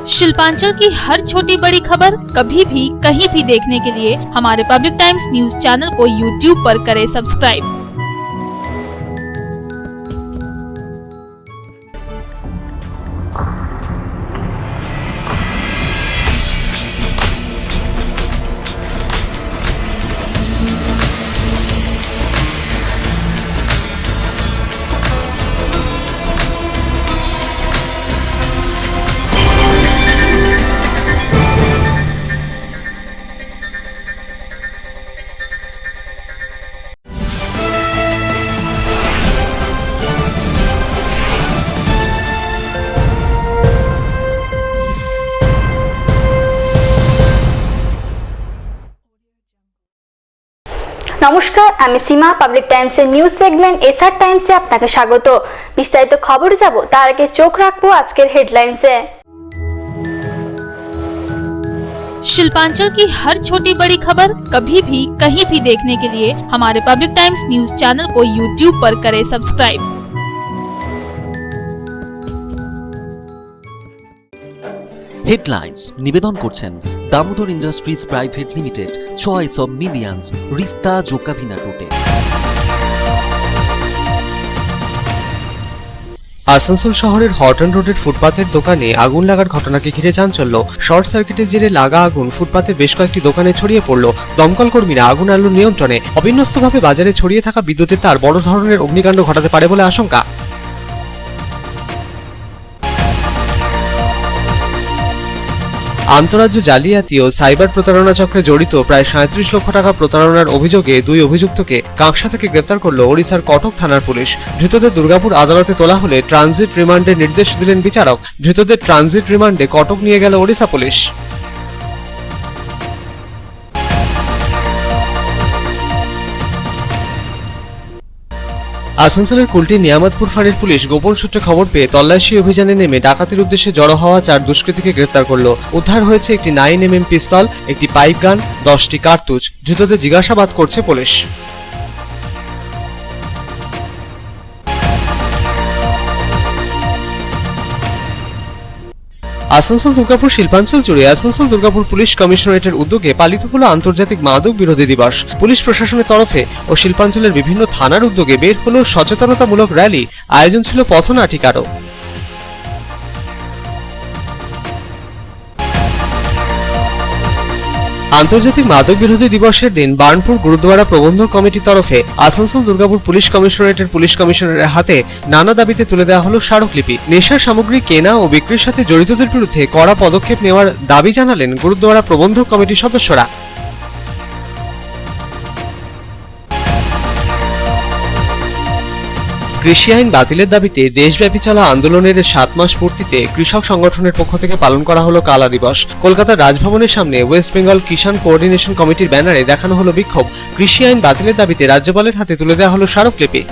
शिल्पांचल की हर छोटी बड़ी खबर कभी भी कहीं भी देखने के लिए हमारे पब्लिक टाइम्स न्यूज चैनल को यूट्यूब पर करें सब्सक्राइब। নমস্কার, আমি সীমা। পাবলিক টাইমসের নিউজ সেগমেন্ট এসআর টাইমসে আপনাকে স্বাগত। বিস্তারিত খবর যাব তার আগে চোখ রাখবো আজকের হেডলাইন্সে। शिल्पांचल की हर छोटी बड़ी खबर कभी भी कहीं भी देखने के लिए हमारे पब्लिक टाइम्स न्यूज चैनल को यूट्यूब पर करें सब्सक्राइब। হেডলাইন্স নিবেদন করছেন Damodar Industries Private Limited, choice of millions, রিস্তা জোকাভিনা রোডে। আসানসোল শহরের হটন রোডের ফুটপাতের দোকানে আগুন লাগার ঘটনাকে ঘিরে চাঞ্চল্য। শর্ট সার্কিটের জেরে লাগা আগুন ফুটপাতের বেশ কয়েকটি দোকানে ছড়িয়ে পড়ল। দমকল কর্মীরা আগুন আনলো নিয়ন্ত্রণে। অবিন্যস্তভাবে বাজারে ছড়িয়ে থাকা বিদ্যুতের তার বড় ধরনের অগ্নিকাণ্ড ঘটাতে পারে বলে আশঙ্কা। আন্তঃরাজ্য জালিয়াতি ও সাইবার প্রতারণা চক্রে জড়িত প্রায় 37 লক্ষ টাকা প্রতারণার অভিযোগে দুই অভিযুক্তকে কাঁকসা থেকে গ্রেপ্তার করল ওড়িশার কটক থানার পুলিশ। ধৃতদের দুর্গাপুর আদালতে তোলা হলে ট্রানজিট রিমান্ডের নির্দেশ দিলেন বিচারক। ধৃতদের ট্রানজিট রিমান্ডে কটক নিয়ে গেল ওড়িশা পুলিশ। আসানসোলের কুলটি নিয়ামতপুর ফাঁড়ির পুলিশ গোপন সূত্রে খবর পেয়ে তল্লাশি অভিযানে নেমে ডাকাতির উদ্দেশ্যে জড়ো হওয়া 4 দুষ্কৃতীকে গ্রেপ্তার করল। উদ্ধার হয়েছে একটি 9mm পিস্তল, একটি পাইপ গান, 10টি কার্তুজ। ধৃতদের জিজ্ঞাসাবাদ করছে পুলিশ। আসানসোল দুর্গাপুর শিল্পাঞ্চল জুড়ে আসানসোল দুর্গাপুর পুলিশ কমিশনারেটের উদ্যোগে পালিত হলো আন্তর্জাতিক মাদক বিরোধী দিবস। পুলিশ প্রশাসনের তরফে ও শিল্পাঞ্চলের বিভিন্ন থানার উদ্যোগে বের হলো সচেতনতামূলক র্যালি। আয়োজন ছিল পথনাটিকারও। আন্তর্জাতিক মাদক বিরোধী দিবসের দিন বার্নপুর গুরুদ্বারা প্রবন্ধক কমিটির তরফে আসানসোল দুর্গাপুর পুলিশ কমিশনারেটের পুলিশ কমিশনারের হাতে নানা দাবিতে তুলে দেওয়া হলো স্মারকলিপি। নেশার সামগ্রী কেনা ও বিক্রির সাথে জড়িতদের বিরুদ্ধে কড়া পদক্ষেপ নেওয়ার দাবি জানালেন গুরুদ্বারা প্রবন্ধক কমিটির সদস্যরা। কৃষি আইন বাতিলের দাবিতে দেশব্যাপী চলা আন্দোলনের 7 মাস পূর্তিতে কৃষক সংগঠনের পক্ষ থেকে পালন করা হলো কালা দিবস। কলকাতার রাজভবনের সামনে ওয়েস্ট বেঙ্গল কিষাণ কোঅর্ডিনেশন কমিটির ব্যানারে দেখানো হলো বিক্ষোভ। কৃষি আইন বাতিলের দাবিতে রাজ্যপালের হাতে তুলে দেওয়া হলো স্মারকলিপি।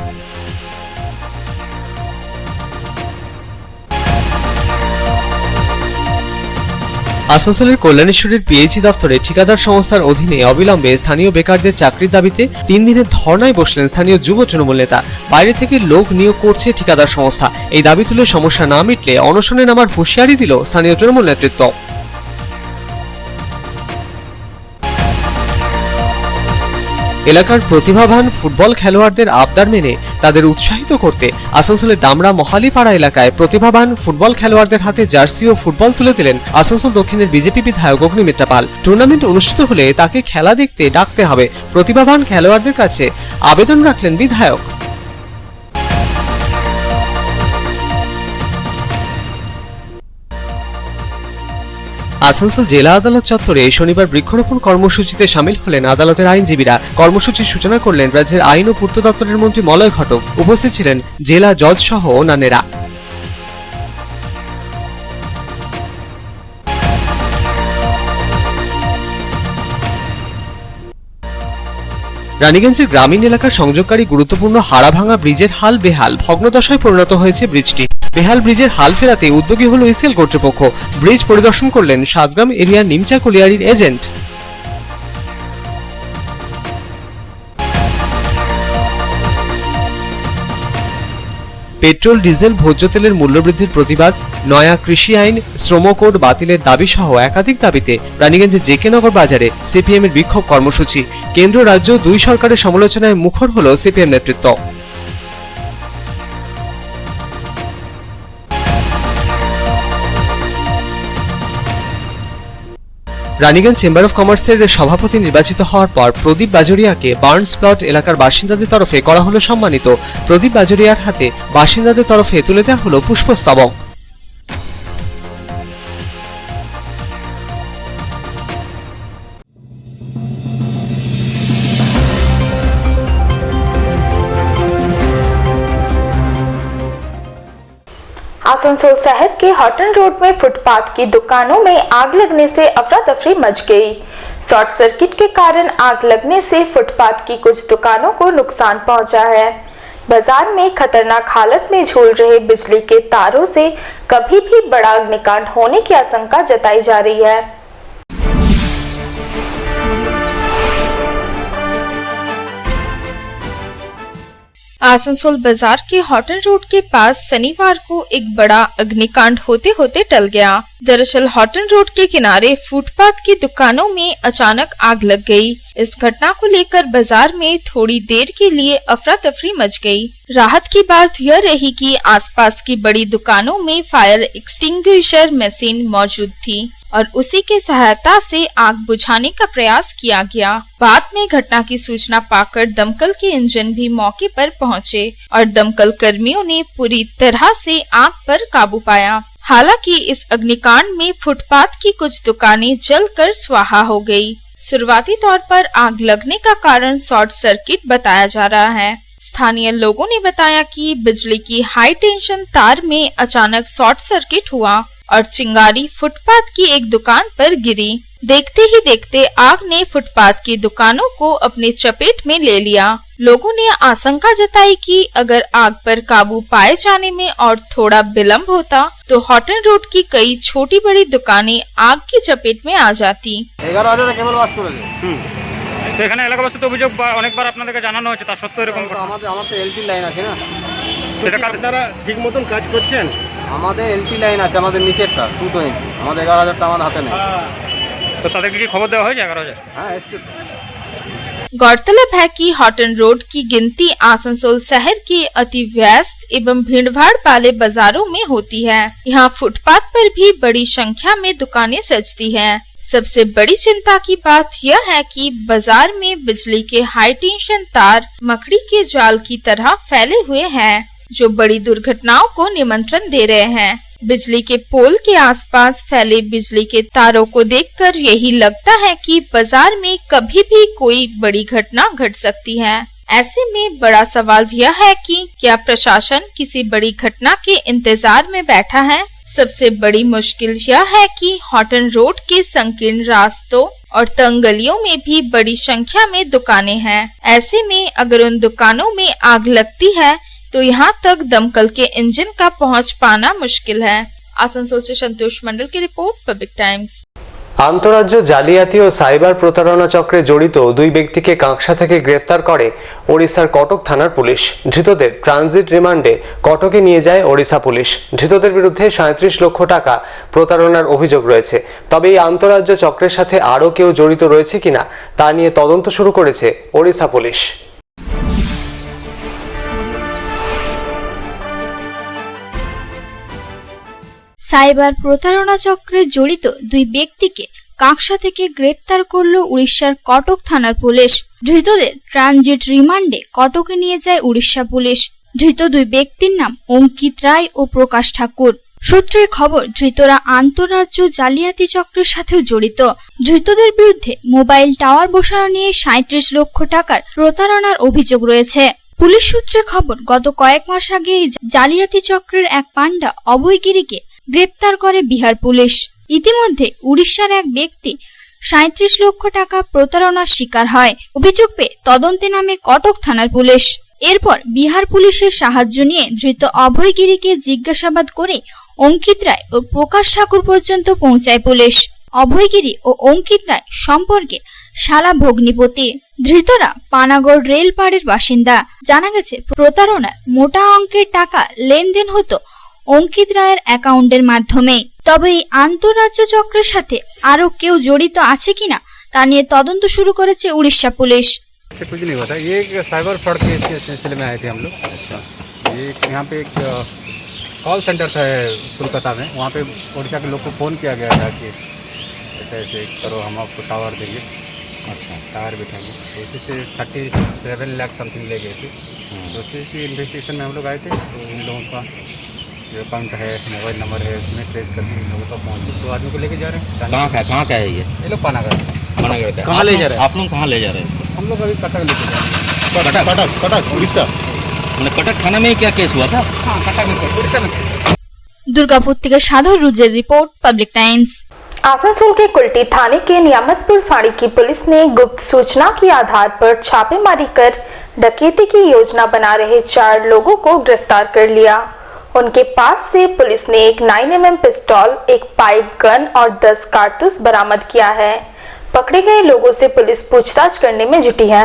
আসানসোলের কল্যাণেশ্বরের পিএইচই দপ্তরে ঠিকাদার সংস্থার অধীনে অবিলম্বে স্থানীয় বেকারদের চাকরির দাবিতে 3 দিনের ধর্নায় বসলেন স্থানীয় যুব তৃণমূল নেতা। বাইরে থেকে লোক নিয়োগ করছে ঠিকাদার সংস্থা। এই দাবি তুলে সমস্যা না মিটলে অনশনে নামার হুঁশিয়ারি দিল স্থানীয় তৃণমূল নেতৃত্ব। এলাকার প্রতিভাবান ফুটবল খেলোয়াড়দের আবদার মেনে তাদের উৎসাহিত করতে আসানসোলের ডামরা মহালিপাড়া এলাকায় প্রতিভাবান ফুটবল খেলোয়াড়দের হাতে জার্সি ও ফুটবল তুলে দিলেন আসানসোল দক্ষিণের বিজেপি বিধায়ক অগ্নিমিত্রা পাল। টুর্নামেন্ট অনুষ্ঠিত হলে তাকে খেলা দেখতে ডাকতে হবে, প্রতিভাবান খেলোয়াড়দের কাছে আবেদন রাখলেন বিধায়ক। আসানসোল জেলা আদালত চত্বরে শনিবার বৃক্ষরোপণ কর্মসূচিতে শামিল হলেন আদালতের আইনজীবীরা। কর্মসূচির সূচনা করলেন রাজ্যের আইন ও পূর্ত দপ্তরের মন্ত্রী মলয় ঘটক। উপস্থিত ছিলেন জেলা জজ সহ অন্যান্যরা। রানীগঞ্জের গ্রামীণ এলাকার সংযোগকারী গুরুত্বপূর্ণ হাড়াভাঙা ব্রিজের হাল বেহাল, ভগ্নদশায় পরিণত হয়েছে ব্রিজটি। বেহাল ব্রিজের হাল ফেরাতে উদ্যোগী হলো ইসিএল কর্তৃপক্ষ। ব্রিজ পরিদর্শন করলেন সাতগ্রাম এরিয়ার নিমচা কলিয়ারির এজেন্ট। পেট্রোল ডিজেল ভোজ্য তেলের মূল্যবৃদ্ধির প্রতিবাদ, নয়া কৃষি আইন, শ্রম কোড বাতিলের দাবি সহ একাধিক দাবিতে রানীগঞ্জের জেকে নগর বাজারে সিপিএম এর বিক্ষোভ কর্মসূচি। কেন্দ্র রাজ্য দুই সরকারের সমালোচনায় মুখর হলো সিপিএম নেতৃত্ব। রানীগঞ্জ চেম্বার অফ কমার্সের সভাপতি নির্বাচিত হওয়ার পর প্রদীপ বাজরিয়াকে বার্নস প্লট এলাকার বাসিন্দাদের তরফে করা হলো সম্মানিত। প্রদীপ বাজরিয়ার হাতে বাসিন্দাদের তরফে তুলে দেওয়া হলো পুষ্পস্তবক। आसनसोल शहर के हॉटन रोड में फुटपाथ की दुकानों में आग लगने से अफरा तफरी मच गई। शॉर्ट सर्किट के कारण आग लगने से फुटपाथ की कुछ दुकानों को नुकसान पहुंचा है। बाजार में खतरनाक हालत में झूल रहे बिजली के तारों से कभी भी बड़ा अग्निकांड होने की आशंका जताई जा रही है। आसनसोल बाजार के हॉटन रोड के पास शनिवार को एक बड़ा अग्निकांड होते होते टल गया। दरअसल हॉटन रोड के किनारे फुटपाथ की दुकानों में अचानक आग लग गई। इस घटना को लेकर बाजार में थोड़ी देर के लिए अफरा तफरी मच गई। राहत की बात यह रही कि आसपास की बड़ी दुकानों में फायर एक्सटिंग्विशर मशीन मौजूद थी और उसी की सहायता से आग बुझाने का प्रयास किया गया। बाद में घटना की सूचना पाकर दमकल के इंजन भी मौके पर पहुंचे और दमकल कर्मियों ने पूरी तरह से आग पर काबू पाया। हालांकि इस अग्निकांड में फुटपाथ की कुछ दुकानें जलकर स्वाहा हो गई। शुरुआती तौर पर आग लगने का कारण शॉर्ट सर्किट बताया जा रहा है। स्थानीय लोगों ने बताया कि बिजली की हाई टेंशन तार में अचानक शॉर्ट सर्किट हुआ और चिंगारी फुटपाथ की एक दुकान पर गिरी। देखते ही देखते आग ने फुटपाथ की दुकानों को अपने चपेट में ले लिया। लोगों ने आशंका जताई कि अगर आग पर काबू पाए जाने में और थोड़ा विलंब होता तो हॉटन रोड की कई छोटी बड़ी दुकानें आग की चपेट में आ जाती। তো এখানে এলাকাবাসী তো অভিযোগ অনেকবার আপনাদেরকে জানানো হয়েছে, তার সত্ত্বেও এরকম আমাদের এলপি লাইন আছে না, তারা ঠিক মতন কাজ করছেন। আমাদের এলপি লাইন আছে, আমাদের নিচেরটা 220, আমাদের 11,000টা আমাদের হাতে নেই। তো তাদেরকে কি খবর দেওয়া হয়েছে? 11,000। হ্যাঁ এসছে। गौरतलब है कि हॉटन रोड की गिनती आसनसोल शहर के अति व्यस्त एवं भीड़भाड़ वाले बाजारों में होती है। यहाँ फुटपाथ पर भी बड़ी संख्या में दुकानें सजती हैं। सबसे बड़ी चिंता की बात यह है कि बाजार में बिजली के हाई टेंशन तार मकड़ी के जाल की तरह फैले हुए हैं, जो बड़ी दुर्घटनाओं को निमंत्रण दे रहे हैं। बिजली के पोल के आसपास फैले बिजली के तारों को देखकर यही लगता है कि बाजार में कभी भी कोई बड़ी घटना घट सकती है। ऐसे में बड़ा सवाल यह है कि क्या प्रशासन किसी बड़ी घटना के इंतजार में बैठा है? सबसे बड़ी मुश्किल यह है कि हॉटन रोड के संकीर्ण रास्तों और तंग गलियों में भी बड़ी संख्या में दुकानें हैं। ऐसे में अगर उन दुकानों में आग लगती है तो यहाँ तक दमकल के इंजन का पहुँच पाना मुश्किल है। आसनसोल से संतोष मंडल की रिपोर्ट, पब्लिक टाइम्स। আন্তঃরাজ্য জালিয়াতি ও সাইবার প্রতারণা চক্রে জড়িত দুই ব্যক্তিকে কাঁকসা থেকে গ্রেফতার করে ওড়িশার কটক থানার পুলিশ। ধৃতদের ট্রানজিট রিমান্ডে কটকে নিয়ে যায় ওড়িশা পুলিশ। ধৃতদের বিরুদ্ধে 37 লক্ষ টাকা প্রতারণার অভিযোগ রয়েছে। তবে এই আন্তঃরাজ্য চক্রের সাথে আরও কেউ জড়িত রয়েছে কিনা তা নিয়ে তদন্ত শুরু করেছে ওড়িশা পুলিশ। সাইবার প্রতারণা চক্রে জড়িত দুই ব্যক্তিকে কাঁকসা থেকে গ্রেপ্তার করল উড়িষ্যার কটক থানার পুলিশ। ধৃতদের ট্রানজিট রিমান্ডে কটকে নিয়ে যায় উড়িষ্যা পুলিশ। ধৃত দুই ব্যক্তির নাম অঙ্কিত রায় ও প্রকাশ ঠাকুর। সূত্রের খবর, ধৃতরা আন্তঃরাজ্য জালিয়াতি চক্রের সাথেও জড়িত। ধৃতদের বিরুদ্ধে মোবাইল টাওয়ার বসানো নিয়ে 37 লক্ষ টাকার প্রতারণার অভিযোগ রয়েছে। পুলিশ সূত্রে খবর, গত কয়েক মাস আগে এই জালিয়াতি চক্রের এক পান্ডা অভয়গিরিকে গ্রেপ্তার করে বিহার পুলিশ। ইতিমধ্যে উড়িষ্যার এক ব্যক্তি 37 লক্ষ টাকা প্রতারণার শিকার হয়। অভিযোগ পেয়ে তদন্তে নামে কটক থানার পুলিশ। এরপর বিহার পুলিশের সাহায্য নিয়ে ধৃত অভয়গিরিকে জিজ্ঞাসাবাদ করে অঙ্কিত রায় ও প্রকাশ ঠাকুর পর্যন্ত পৌঁছায় পুলিশ। অভয়গিরি ও অঙ্কিত রায় সম্পর্কে শালা ভগ্নিপতি। ধৃতরা পানাগড় রেল পাড়ের বাসিন্দা। জানা গেছে প্রতারণার মোটা অঙ্কের টাকা লেনদেন হতো অঙ্কিত রায়ের অ্যাকাউন্টের মাধ্যমে। তবে এই আন্তঃরাজ্য চক্রের সাথে আরো কেউ জড়িত আছে কিনা তা নিয়ে তদন্ত শুরু করেছে উড়িষ্যা পুলিশ। से कुछ नहीं हुआ था, ये एक साइबर फ्रॉड के सिलसिले में आए थे हम लोग। अच्छा, ये यहाँ पे एक कॉल सेंटर था कोलकाता में, वहाँ पे उड़ीसा के लोग को फ़ोन किया गया था कि ऐसे ऐसे करो, हम आपको टावर देंगे। अच्छा, टावर बिठाएंगे, तो उसी से 37 लाख समथिंग ले गए थे। तो उसी की इन्वेस्टिगेशन में हम लोग आए थे, तो इन लोगों का जो अकाउंट है, मोबाइल नंबर है, उसमें ट्रेस करके इन लोगों का पहुँचे, तो आदमी को लेके जा रहे हैं। कहाँ का है ये? ये लोग पानागढ़ कहाँ ले जा रहे हैं? आप लोग कहाँ ले जा रहे हैं? हम लोग अभी कटक लेके जा रहे हैं। कटक उड़ीसा। मतलब कटक थाना में क्या केस हुआ था? हाँ, कटक में उड़ीसा में। दुर्गापुर থেকে সাধর রুজের রিপোর্ट, पब्लिक टाइम्स। आसनसोल के कुल्टी थाने के नियामतपुर फाड़ी की पुलिस ने गुप्त सूचना के आधार पर छापेमारी कर डकैती की योजना बना रहे 4 लोगों को गिरफ्तार कर लिया। उनके पास से पुलिस ने एक 9mm पिस्तौल, एक पाइप गन और 10 कारतूस बरामद किया है। पकड़े गए लोगों से पुलिस पूछताछ करने में जुटी है।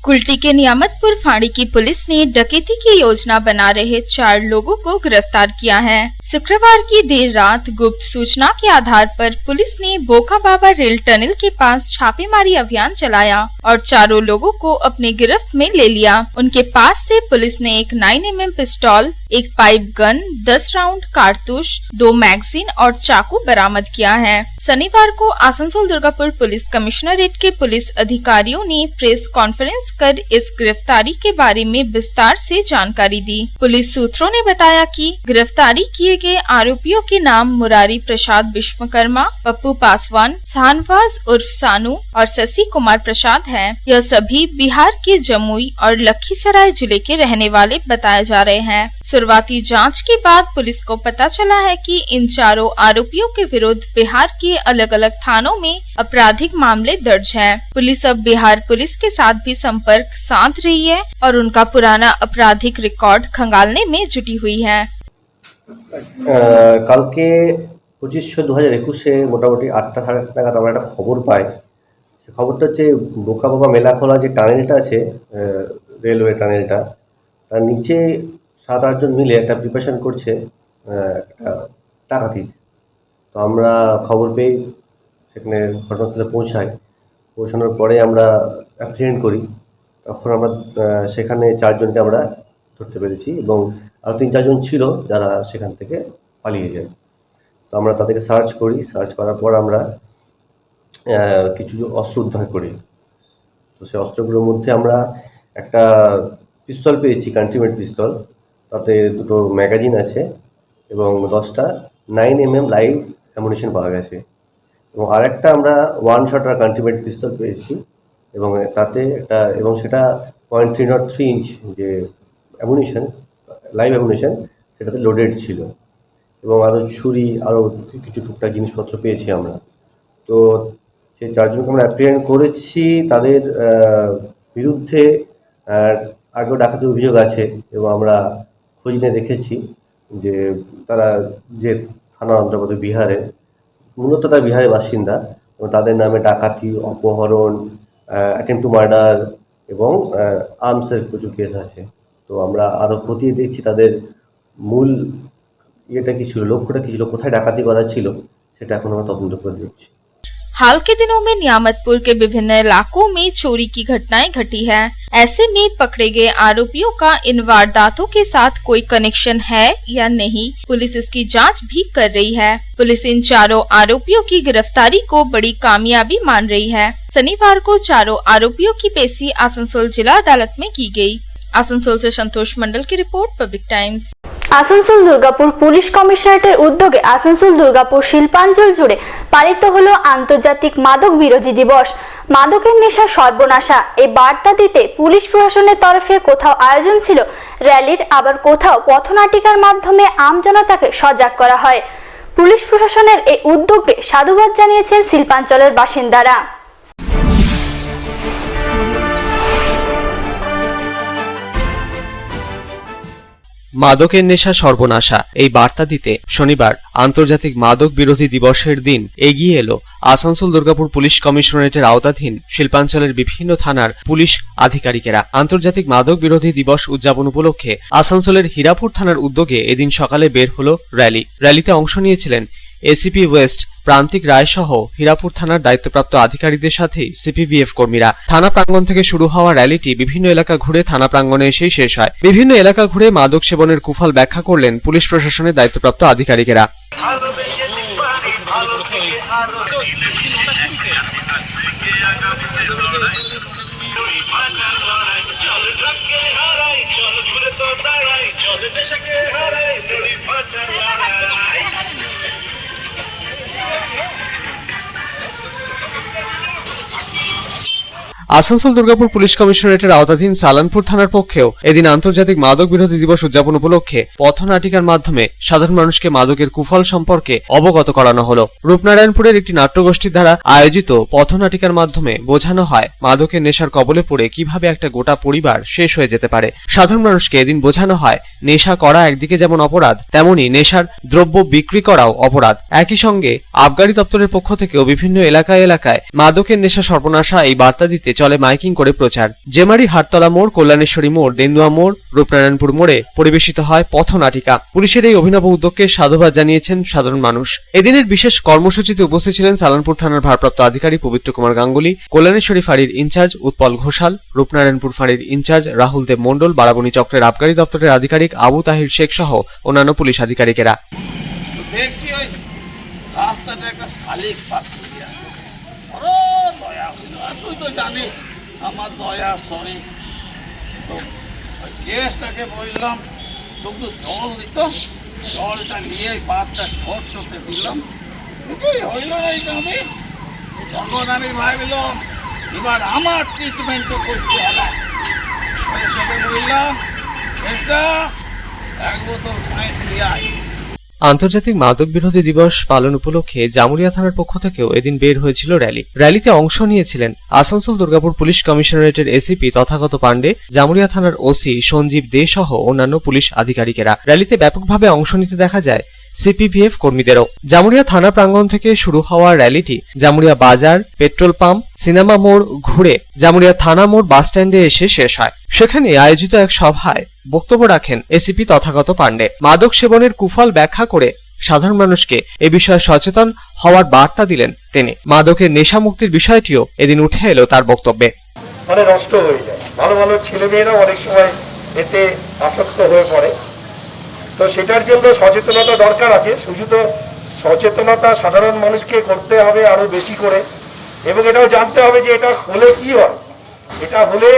कुल्टी के नियामतपुर फाड़ी की पुलिस ने डकैती की योजना बना रहे 4 लोगों को गिरफ्तार किया है। शुक्रवार की देर रात गुप्त सूचना के आधार पर पुलिस ने बोका बाबा रेल टनल के पास छापेमारी अभियान चलाया और 4 लोगों को अपने गिरफ्त में ले लिया। उनके पास से पुलिस ने एक 9mm पिस्तौल, एक पाइप गन, 10 राउंड कारतूस, 2 मैगजीन और चाकू बरामद किया है। शनिवार को आसनसोल दुर्गापुर पुलिस कमिश्नरेट के पुलिस अधिकारियों ने प्रेस कॉन्फ्रेंस कर इस गिरफ्तारी के बारे में विस्तार से जानकारी दी। पुलिस सूत्रों ने बताया कि गिरफ्तारी किए गए आरोपियों के नाम मुरारी प्रसाद विश्वकर्मा, पप्पू पासवान, शाहनवाज उर्फ सानू और शशि कुमार प्रसाद हैं। यह सभी बिहार के जमुई और लखीसराय जिले के रहने वाले बताए जा रहे हैं। शुरुआती जांच के बाद पुलिस को पता चला है कि इन 4 आरोपियों के विरुद्ध बिहार के अलग अलग थानों में आपराधिक मामले दर्ज हैं। पुलिस अब बिहार पुलिस के साथ भी संपर्क साध रही है और उनका पुराना आपराधिक रिकॉर्ड खंगालने में जुटी हुई है। কালকে 25/6/2021 মোটামুটি 8টা 8:30 নাগাদ আমরা একটা খবর পাই। সে খবরটা হচ্ছে বোকা বাবা মেলাখোলা যে টানেলটা আছে, রেলওয়ে টানেলটা, তার নিচে 7-8 জন মিলে একটা প্রিপারেশন করছে একটা ডাকাতির। তো আমরা খবর পেয়ে সেখানে ঘটনাস্থলে পৌঁছানোর পরে আমরা অ্যাপ্রিহেন্ড করি। তখন আমরা সেখানে 4 জনকে আমরা ধরতে পেরেছি এবং আরও 3-4 জন ছিল যারা সেখান থেকে পালিয়ে যায়। তো আমরা তাদেরকে সার্চ করার পর আমরা কিছু অস্ত্র উদ্ধার করি। তো সেই অস্ত্রগুলোর মধ্যে আমরা একটা পিস্তল পেয়েছি, কান্ট্রিমেড পিস্তল, তাতে 2টো ম্যাগাজিন আছে এবং 10টা 9mm লাইভ অ্যামুনিশন পাওয়া গেছে এবং আরেকটা আমরা 1 শটার কান্ট্রিমেড পিস্তল পেয়েছি এবং তাতে একটা এবং সেটা .303 ইঞ্চ যে অ্যামুনিশন, লাইভ অ্যামুনিশন, সেটাতে লোডেড ছিল এবং আরও ছুরি, আরও কিছু টুকটাক জিনিসপত্র পেয়েছি আমরা। তো সেই 4 জনকে আমরা অ্যাপ্রিহেন্ড করেছি। তাদের বিরুদ্ধে আগেও ডাকাতির অভিযোগ আছে এবং আমরা খোঁজ নিয়ে দেখেছি যে তারা যে থানার অন্তর্গত বিহারে, মূলত তারা বিহারের বাসিন্দা এবং তাদের নামে ডাকাতি, অপহরণ, অ্যাটেম্প টু মার্ডার এবং আর্মসের প্রচুর কেস আছে। তো আমরা আরও খতিয়ে দেখছি তাদের মূল ইয়েটা কী ছিল, লক্ষ্যটা কী ছিল, কোথায় ডাকাতি করা ছিল, সেটা এখন আমরা তদন্ত করে দেখছি। हाल के दिनों में नियामतपुर के विभिन्न इलाकों में चोरी की घटनाएं घटी है। ऐसे में पकड़े गए आरोपियों का इन वारदातों के साथ कोई कनेक्शन है या नहीं, पुलिस इसकी जांच भी कर रही है। पुलिस इन 4 आरोपियों की गिरफ्तारी को बड़ी कामयाबी मान रही है। शनिवार को 4 आरोपियों की पेशी आसनसोल जिला अदालत में की गई। आसनसोल से संतोष मंडल की report, Public Times. Asansol Durgapur police কমিশনারেটের উদ্যোগে আসানসোল দুর্গাপুর শিল্পাঞ্চল জুড়ে পালিত হলো আন্তর্জাতিক মাদক বিরোধী দিবস। মাদকের নেশা সর্বনাশা এই বার্তা দিতে পুলিশ প্রশাসনের তরফে কোথাও আয়োজন ছিল র্যালির, আবার কোথাও পথনাটিকার মাধ্যমে আমজনতাকে সজাগ করা হয়। পুলিশ প্রশাসনের এই উদ্যোগকে সাধুবাদ জানিয়েছেন শিল্পাঞ্চলের বাসিন্দারা। মাদকের নেশা সর্বনাশা এই বার্তা দিতে শনিবার আন্তর্জাতিক মাদক বিরোধী দিবসের দিন এগিয়ে এলো আসানসোল দুর্গাপুর পুলিশ কমিশনারেটের আওতাধীন শিল্পাঞ্চলের বিভিন্ন থানার পুলিশ আধিকারিকেরা। আন্তর্জাতিক মাদক বিরোধী দিবস উদযাপন উপলক্ষে আসানসোলের হীরাপুর থানার উদ্যোগে এদিন সকালে বের হলো র্যালিতে অংশ নিয়েছিলেন এসিপি ওয়েস্ট প্রান্তিক রায় সহ হীরাপুর থানার দায়িত্বপ্রাপ্ত আধিকারিকদের সাথে সিপিবিএফ কর্মীরা। থানা প্রাঙ্গণ থেকে শুরু হওয়া র্যালিটি বিভিন্ন এলাকা ঘুরে থানা প্রাঙ্গণে এসেই শেষ হয়। বিভিন্ন এলাকা ঘুরে মাদক সেবনের কুফল ব্যাখ্যা করলেন পুলিশ প্রশাসনের দায়িত্বপ্রাপ্ত আধিকারিকেরা। আসানসোল দুর্গাপুর পুলিশ কমিশনারেটের আওতাধীন সালানপুর থানার পক্ষেও এদিন আন্তর্জাতিক মাদক বিরোধী দিবস উদযাপন উপলক্ষে পথনাটিকার মাধ্যমে সাধারণ মানুষকে মাদকের কুফল সম্পর্কে অবগত করানো হলো। রূপনারায়ণপুরের একটি নাট্যগোষ্ঠীর দ্বারা আয়োজিত পথনাটিকার মাধ্যমে বোঝানো হয় মাদকের নেশার কবলে পড়ে কিভাবে একটা গোটা পরিবার শেষ হয়ে যেতে পারে। সাধারণ মানুষকে এদিন বোঝানো হয় নেশা করা একদিকে যেমন অপরাধ, তেমনি নেশার দ্রব্য বিক্রি করাও অপরাধ। একই সঙ্গে আবগারি দপ্তরের পক্ষ থেকেও বিভিন্ন এলাকায় মাদকের নেশা সর্বনাশা এই বার্তা দিতে চলে মাইকিং করে প্রচার। জেমারি হাটতলা মোড়, কল্যাণেশ্বরী মোড়, দেন্দুয়া মোড়, রূপনারায়ণপুর মোড়ে পরিবেশিত হয় পথনাটিকা। পুলিশের এই অভিনব উদ্যোগকে সাধুবাদ জানিয়েছেন সাধারণ মানুষ। এদিনের বিশেষ কর্মসূচিতে উপস্থিত ছিলেন সালানপুর থানার ভারপ্রাপ্ত আধিকারিক পবিত্র কুমার গাঙ্গুলি, কল্যাণেশ্বরী ফাঁড়ির ইনচার্জ উৎপল ঘোষাল, রূপনারায়ণপুর ফাঁড়ির ইনচার্জ রাহুল দেব মণ্ডল, বারাবণী চক্রের আবগারি দপ্তরের আধিকারিক আবু তাহির শেখ সহ অন্যান্য পুলিশ আধিকারিকেরা। তুই তো জানিস আমার দয়া সরি, তো গ্যাসটাকে বললাম একটু জল দিত, জলটা নিয়ে বাচ্চা ছোট্টতে দিলাম, কিছুই হইল না। আমি তখন আমি ভাবলাম এবার আমার ট্রিটমেন্টও করতে হবে, বললাম চেষ্টা এক বোতল পানি দিয়ে আয়। আন্তর্জাতিক মাদক বিরোধী দিবস পালন উপলক্ষে জামুরিয়া থানার পক্ষ থেকেও এদিন বের হয়েছিল র্যালিতে অংশ নিয়েছিলেন আসানসোল দুর্গাপুর পুলিশ কমিশনারেটের এসিপি তথাগত পাণ্ডে, জামুরিয়া থানার ওসি সঞ্জীব দে সহ অন্যান্য পুলিশ আধিকারিকেরা। র্যালিতে ব্যাপকভাবে অংশ নিতে দেখা যায় সিপিবিএফ কর্মীদেরও। জামুরিয়া থানা প্রাঙ্গণ থেকে শুরু হওয়া র্যালিটি জামুরিয়া বাজার, পেট্রোল পাম্প, সিনেমা মোড় ঘুরে জামুরিয়া থানা মোড় বাস স্ট্যান্ডে এসে শেষ হয়। সেখানে আয়োজিত এক সভায় বক্তব্য রাখেন এসিপি তথাগত পাণ্ডে। মাদক সেবনের কুফল ব্যাখ্যা করে সাধারণ মানুষকে এ বিষয়ে সচেতন হওয়ার বার্তা দিলেন তিনি। মাদকের নেশা মুক্তির বিষয়টিও এদিন উঠে এলো তার বক্তব্যে। মানে নষ্ট হয়ে যায়, ভালো ভালো ছেলেমেয়েরা অনেক সময় এতে আসক্ত হয়ে পড়ে, তো সেটার জন্য সচেতনতা দরকার আছে। শুধু তো সচেতনতা সাধারণ মানুষকে করতে হবে আরো বেশি করে, এবং এটাও জানতে হবে যে এটা হলে কি হয়। এটা হলে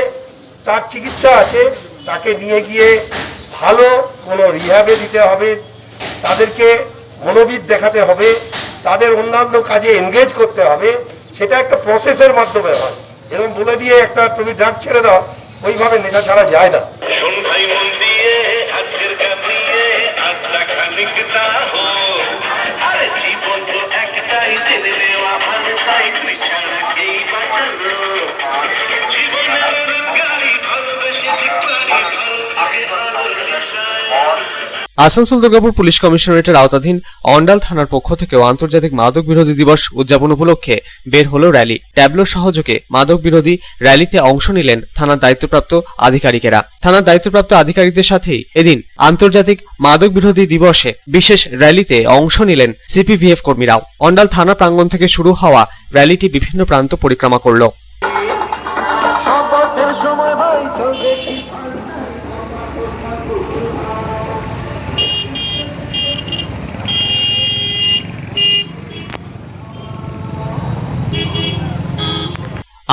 তার চিকিৎসা আছে, তাকে নিয়ে গিয়ে ভালো কোনো রিহ্যাবে দিতে হবে, তাদেরকে মনোবিদ দেখাতে হবে, তাদের অন্যান্য কাজে এনগেজ করতে হবে। সেটা একটা প্রসেসের মাধ্যমে হয়, এরকম বলে দিয়ে একটা তুমি ড্রাগ ছেড়ে দাও, ওইভাবে নেশা ছাড়া যায় না। আসানসোল দুর্গাপুর পুলিশ কমিশনারেটের আওতাধীন অন্ডাল থানার পক্ষ থেকেও আন্তর্জাতিক মাদক বিরোধী দিবস উদযাপন উপলক্ষে বের হলো র্যালি। ট্যাবলো সহযোগে মাদক বিরোধী র্যালিতে অংশ নিলেন থানার দায়িত্বপ্রাপ্ত আধিকারিকেরা। থানার দায়িত্বপ্রাপ্ত আধিকারিকদের সাথেই এদিন আন্তর্জাতিক মাদক বিরোধী দিবসে বিশেষ র্যালিতে অংশ নিলেন সিপিবিএফ কর্মীরাও। অন্ডাল থানা প্রাঙ্গণ থেকে শুরু হওয়া র্যালিটি বিভিন্ন প্রান্ত পরিক্রমা করল।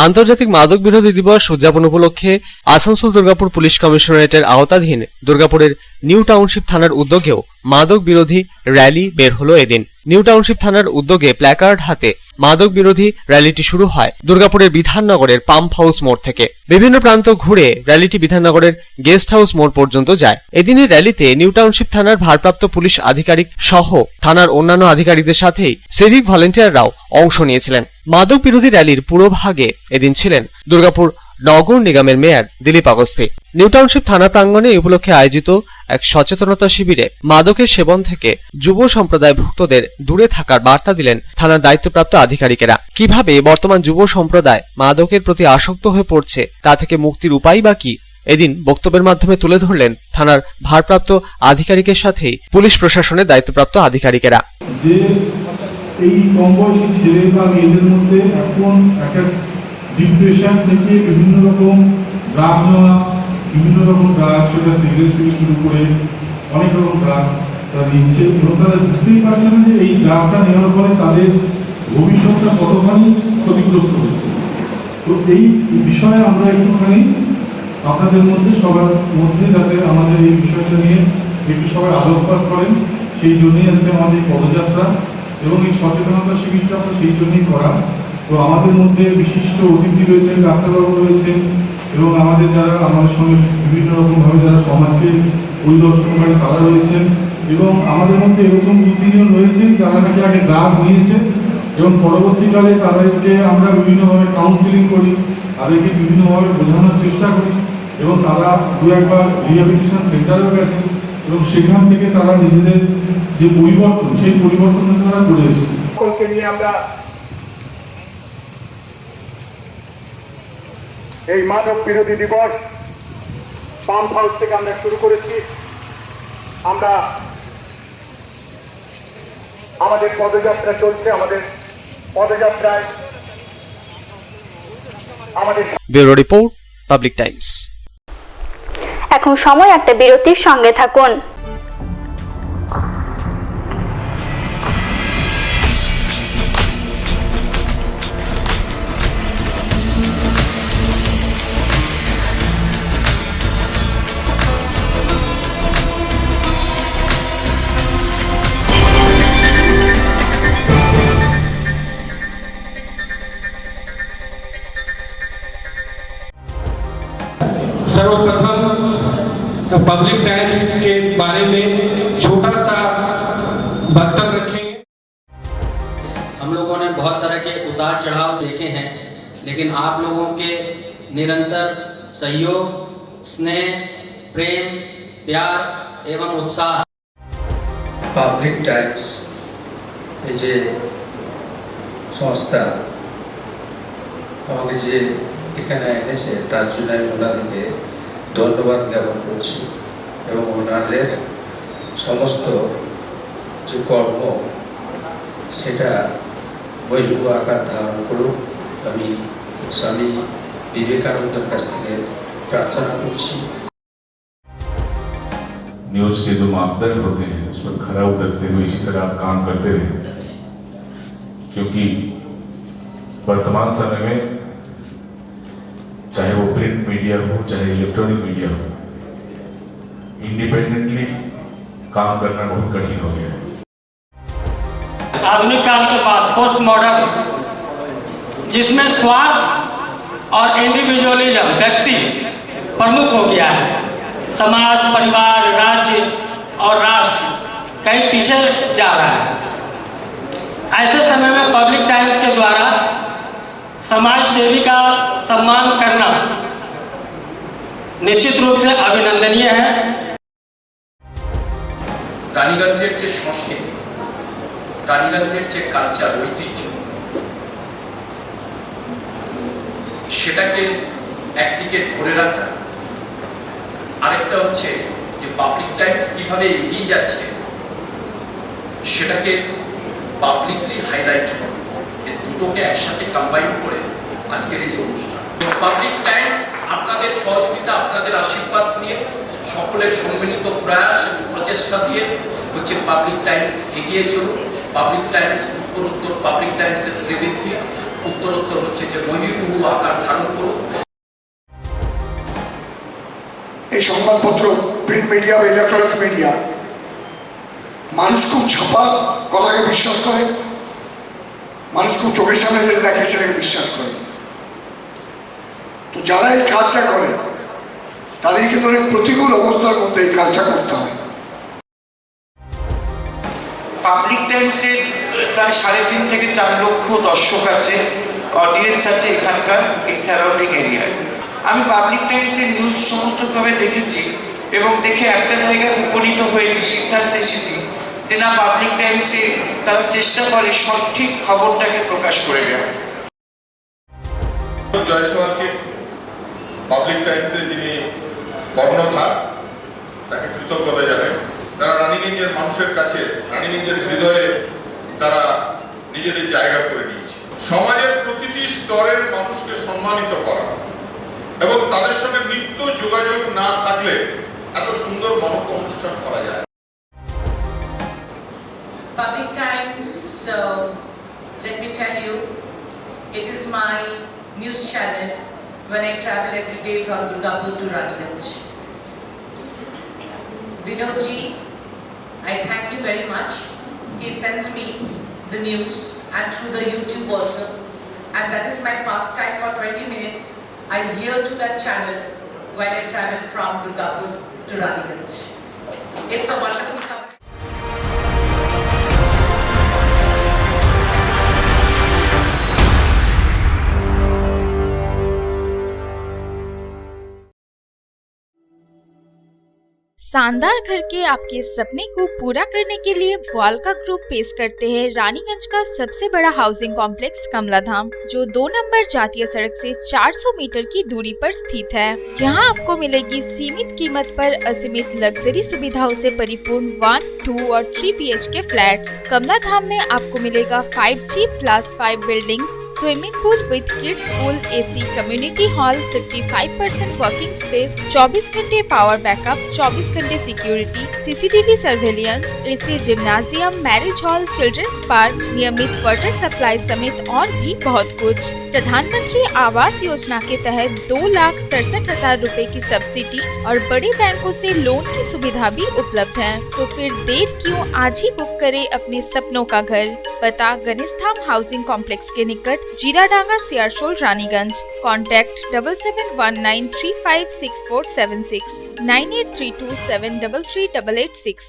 আন্তর্জাতিক মাদক বিরোধী দিবস উদযাপন উপলক্ষে আসানসোল দুর্গাপুর পুলিশ কমিশনারেটের আওতাধীন দুর্গাপুরের নিউ টাউনশিপ থানার উদ্যোগেও মাদক বিরোধী র্যালি বের হলো এদিন। নিউ টাউনশিপ থানার উদ্যোগে প্ল্যাকার্ড হাতে মাদক বিরোধী র্যালিটি শুরু হয় দুর্গাপুরের বিধাননগরের পাম্প হাউস মোড় থেকে। বিভিন্ন প্রান্ত ঘুরে র্যালিটি বিধাননগরের গেস্ট হাউস মোড় পর্যন্ত যায়। এদিনের র্যালিতে নিউ টাউনশিপ থানার ভারপ্রাপ্ত পুলিশ আধিকারিক সহ থানার অন্যান্য আধিকারিকদের সাথেই সিভিক ভলেন্টিয়াররাও অংশ নিয়েছিলেন। মাদক বিরোধী র্যালির পুরোভাগে এদিন ছিলেন দুর্গাপুর নগর নিগমের মেয়র দিলীপ আগস্তি। নিউ টাউনশিপ থানা প্রাঙ্গণে এই উপলক্ষে আয়োজিত এক সচেতনতা শিবিরে মাদকের সেবন থেকে যুব সম্প্রদায় ভুক্তদের দূরে থাকার বার্তা দিলেন থানার দায়িত্বপ্রাপ্ত আধিকারিকেরা। কিভাবে বর্তমান যুব সম্প্রদায় মাদকের প্রতি আসক্ত হয়ে পড়ছে তা থেকে মুক্তির উপায় বা কি, এদিন বক্তব্যের মাধ্যমে তুলে ধরলেন থানার ভারপ্রাপ্ত আধিকারিকের সাথে পুলিশ প্রশাসনের দায়িত্বপ্রাপ্ত আধিকারিকেরা। যে এই কম বয়সী ছেলে বা মেয়েদের মধ্যে এখন একটা ডিপ্রেশন থেকে বিভিন্ন রকম ড্রাগ নেওয়া, বিভিন্ন রকম ড্রাগ, সেটা সিগারেট থেকে শুরু করে অনেক রকম ড্রাগ তারা নিচ্ছে এবং তারা বুঝতেই পারছে না যে এই ড্রাগটা নেওয়ার পরে তাদের ভবিষ্যৎটা কতখানি ক্ষতিগ্রস্ত হচ্ছে। তো এই বিষয়ে আমরা একটুখানি আপনাদের মধ্যে সবার মধ্যে যাতে আমাদের এই বিষয়টা নিয়ে একটু সবাই আলোকপাত করেন, সেই জন্যই আজকে আমাদের পদযাত্রা এবং এই সচেতনতা শিবিরটা আমরা সেই জন্যই করা। তো আমাদের মধ্যে বিশিষ্ট অতিথি রয়েছেন, ডাক্তারবাবু রয়েছেন এবং আমাদের যারা আমাদের সঙ্গে বিভিন্ন রকমভাবে যারা সমাজকে পরিদর্শন করে তারা রয়েছেন এবং আমাদের মধ্যে এরকম 2-3 জন রয়েছেন যারা নাকি আগে ড্রাগ নিয়েছে এবং পরবর্তীকালে তাদেরকে আমরা বিভিন্নভাবে কাউন্সিলিং করি, তাদেরকে বিভিন্নভাবে বোঝানোর চেষ্টা করি এবং তারা 2-একবার রিহ্যাবিলিটেশন সেন্টারেও গেছে এবং সেখান থেকে তারা নিজেদের যে পরিবর্তন সেই পরিবর্তনটা তারা করে এসেছে। সকলকে নিয়ে আমরা এই মাদক বিরোধী দিবস পাম্প হাউস থেকে আমরা শুরু করেছি। আমরা আমাদের পদযাত্রা চলছে, আমাদের পদযাত্রায় আমাদের ব্যুরো রিপোর্ট, পাবলিক টাইমস। এখন সময় একটা বিরতির সঙ্গে থাকুন। सर्वप्रथम पब्लिक टाइम्स के बारे में छोटा सा वक्तव्य रखेंगे। हम लोगों ने बहुत तरह के उतार चढ़ाव देखे हैं, लेकिन आप लोगों के निरंतर सहयोग, स्नेह, प्रेम, प्यार एवं उत्साह। পাবলিক টাইমস এই যে সংস্থা আমাকে যে এখানে এনেছে তার জন্য আমি ওনাদেরকে ধন্যবাদ জ্ঞাপন করছি এবং ওনাদের সমস্ত যে কর্ম সেটা বহির্ভূত আকার ধারণ করুক আমি স্বামী বিবেকানন্দের কাছ থেকে প্রার্থনা করছি। न्यूज के जो मापदंड होते हैं उस पर खरा उतरते हुए इसी तरह आप काम करते रहे, क्योंकि वर्तमान समय में चाहे वो प्रिंट मीडिया हो चाहे इलेक्ट्रॉनिक मीडिया हो, इंडिपेंडेंटली काम करना बहुत कठिन हो गया है। आधुनिक काल के बाद पोस्ट मॉडर्न, जिसमें स्वार्थ और इंडिविजुअलिज्म व्यक्ति प्रमुख हो गया है, समाज, परिवार, राज्य और राष्ट्र कहीं पीछे जा रहा है। ऐसे समय में पब्लिक टाइम्स के द्वारा समाज सेवी का सम्मान करना निश्चित रूप से अभिनंदनीय है। রানীগঞ্জের যে সংস্কৃতি, রানীগঞ্জের যে কালচার, ঐতিহ্য, সেটাকে একদিকে ধরে রাখা, আরেকটা হচ্ছে যে পাবলিক টাইমস কিভাবে এগিয়ে যাচ্ছে সেটাকে পাবলিকলি হাইলাইট করা, এই দুটোকে একসাথে কম্বাইন করে আজকের এই অনুষ্ঠান। পাবলিক টাইমস আপনাদের সহযোগিতা, আপনাদের আশীর্বাদ নিয়ে, সকলের সম্মিলিত প্রয়াস এবং প্রচেষ্টা দিয়ে হচ্ছে পাবলিক টাইমস এগিয়ে চলুন। পাবলিক টাইমস উত্তরোত্তর, পাবলিক টাইমসের শ্রীবৃদ্ধি উত্তরোত্তর হচ্ছে যে বহির্ভূ আকার ধারণ করুন। এই সংবাদপত্র, প্রিন্ট মিডিয়া বা ইলেকট্রনিক্স মিডিয়া, মানুষ খুব ছাপা কথাকে বিশ্বাস করে, মানুষ খুব চোখের সামনে যেটা দেখে সেটাকে বিশ্বাস করে। তো যারা এই কাজটা করে তাদের কিন্তু অনেক প্রতিকূল অবস্থার মধ্যে এই কাজটা করতে হয়। পাবলিক টাইমসের প্রায় 3.5 থেকে 4 লক্ষ দর্শক আছে, অডিয়েন্স আছে এখানকার এই সারাউন্ডিং এরিয়ায়। আমি পাবলিক টাইমসের নিউজ সমস্তভাবে দেখেছি এবং দেখে একটা জায়গায় উপনীত হয়েছি, সিদ্ধান্ত এসেছি যে না, পাবলিক টাইমসে তারা চেষ্টা করে সঠিক খবরটাকে প্রকাশ করে দেওয়া। জয়সওয়ালকে পাবলিক টাইমসে যিনি কর্ণধার, তাকে কৃতজ্ঞতা জানাই। তারা রানীগঞ্জের মানুষের কাছে, রানীগঞ্জের হৃদয়ে তারা নিজেদের জায়গা করে নিয়েছে। সমাজের প্রতিটি স্তরের মানুষকে সম্মানিত করা এবং তাদের সঙ্গে নিত্য যোগাযোগ না থাকলে এত সুন্দর মনজ্ঞ অনুষ্ঠান করা যায়। Public Times, let me tell you, it is my news channel when I travel every day from Durgapur to Raniganj. Vinodji, I thank you very much. He sends me the news and through the YouTube also, and that is my pastime for 20 minutes. I hear to that channel when I travel from Durgapur to Raniganj. It's a wonderful company. शानदार घर के आपके सपने को पूरा करने के लिए वालका ग्रुप पेश करते हैं रानीगंज का सबसे बड़ा हाउसिंग कॉम्प्लेक्स कमलाधाम, जो 2 नंबर जातीय सड़क से 400 मीटर की दूरी पर स्थित है। यहाँ आपको मिलेगी सीमित कीमत पर असीमित लग्जरी सुविधाओं से परिपूर्ण 1, 2 और 3 BHK फ्लैट्स। कमलाधाम में आपको मिलेगा 5G+5 buildings, swimming pool with kids pool, AC community hall, 55% working space, 24 घंटे पावर बैकअप, 24 घंटे security, CCTV surveillance, AC gymnasium, marriage hall, children's park, नियमित वाटर सप्लाई समेत और भी बहुत कुछ। प्रधानमंत्री आवास योजना के तहत 2,67,000 रुपए की सब्सिडी और बड़े बैंकों से लोन की सुविधा भी उपलब्ध है। तो फिर देर क्यों, आज ही बुक करें अपने सपनों का घर। पता गणेशधाम हाउसिंग कॉम्प्लेक्स के निकट, जीराडांगा, सियारशोल, रानीगंज। कॉन्टैक्ट 7719356476, 9832733886।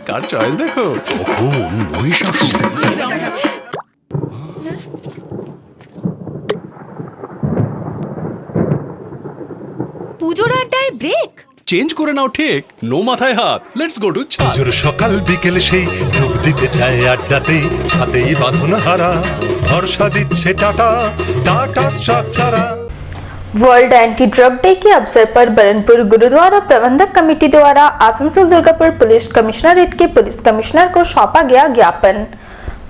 কার চয়েস দেখো, মহিষাসুর। পুজোর আড্ডায় ব্রেক চেঞ্জ করে নাও ঠিক, নো মাথায় হাত। লেটস গো টু ছাদ। পুজোর সকাল বিকেল সেই ঢুক দিতে চায় আড্ডাতেই, ছাদেই বাঁধন হারা ভরসা দিচ্ছে Tata, Tata Structura. World anti drug day के अवसर पर बरनपुर गुरुद्वारा प्रबंधक कमेटी द्वारा आसनसोल दुर्गापुर पुलिस कमिश्नरेट के पुलिस कमिश्नर को सौंपा गया ज्ञापन।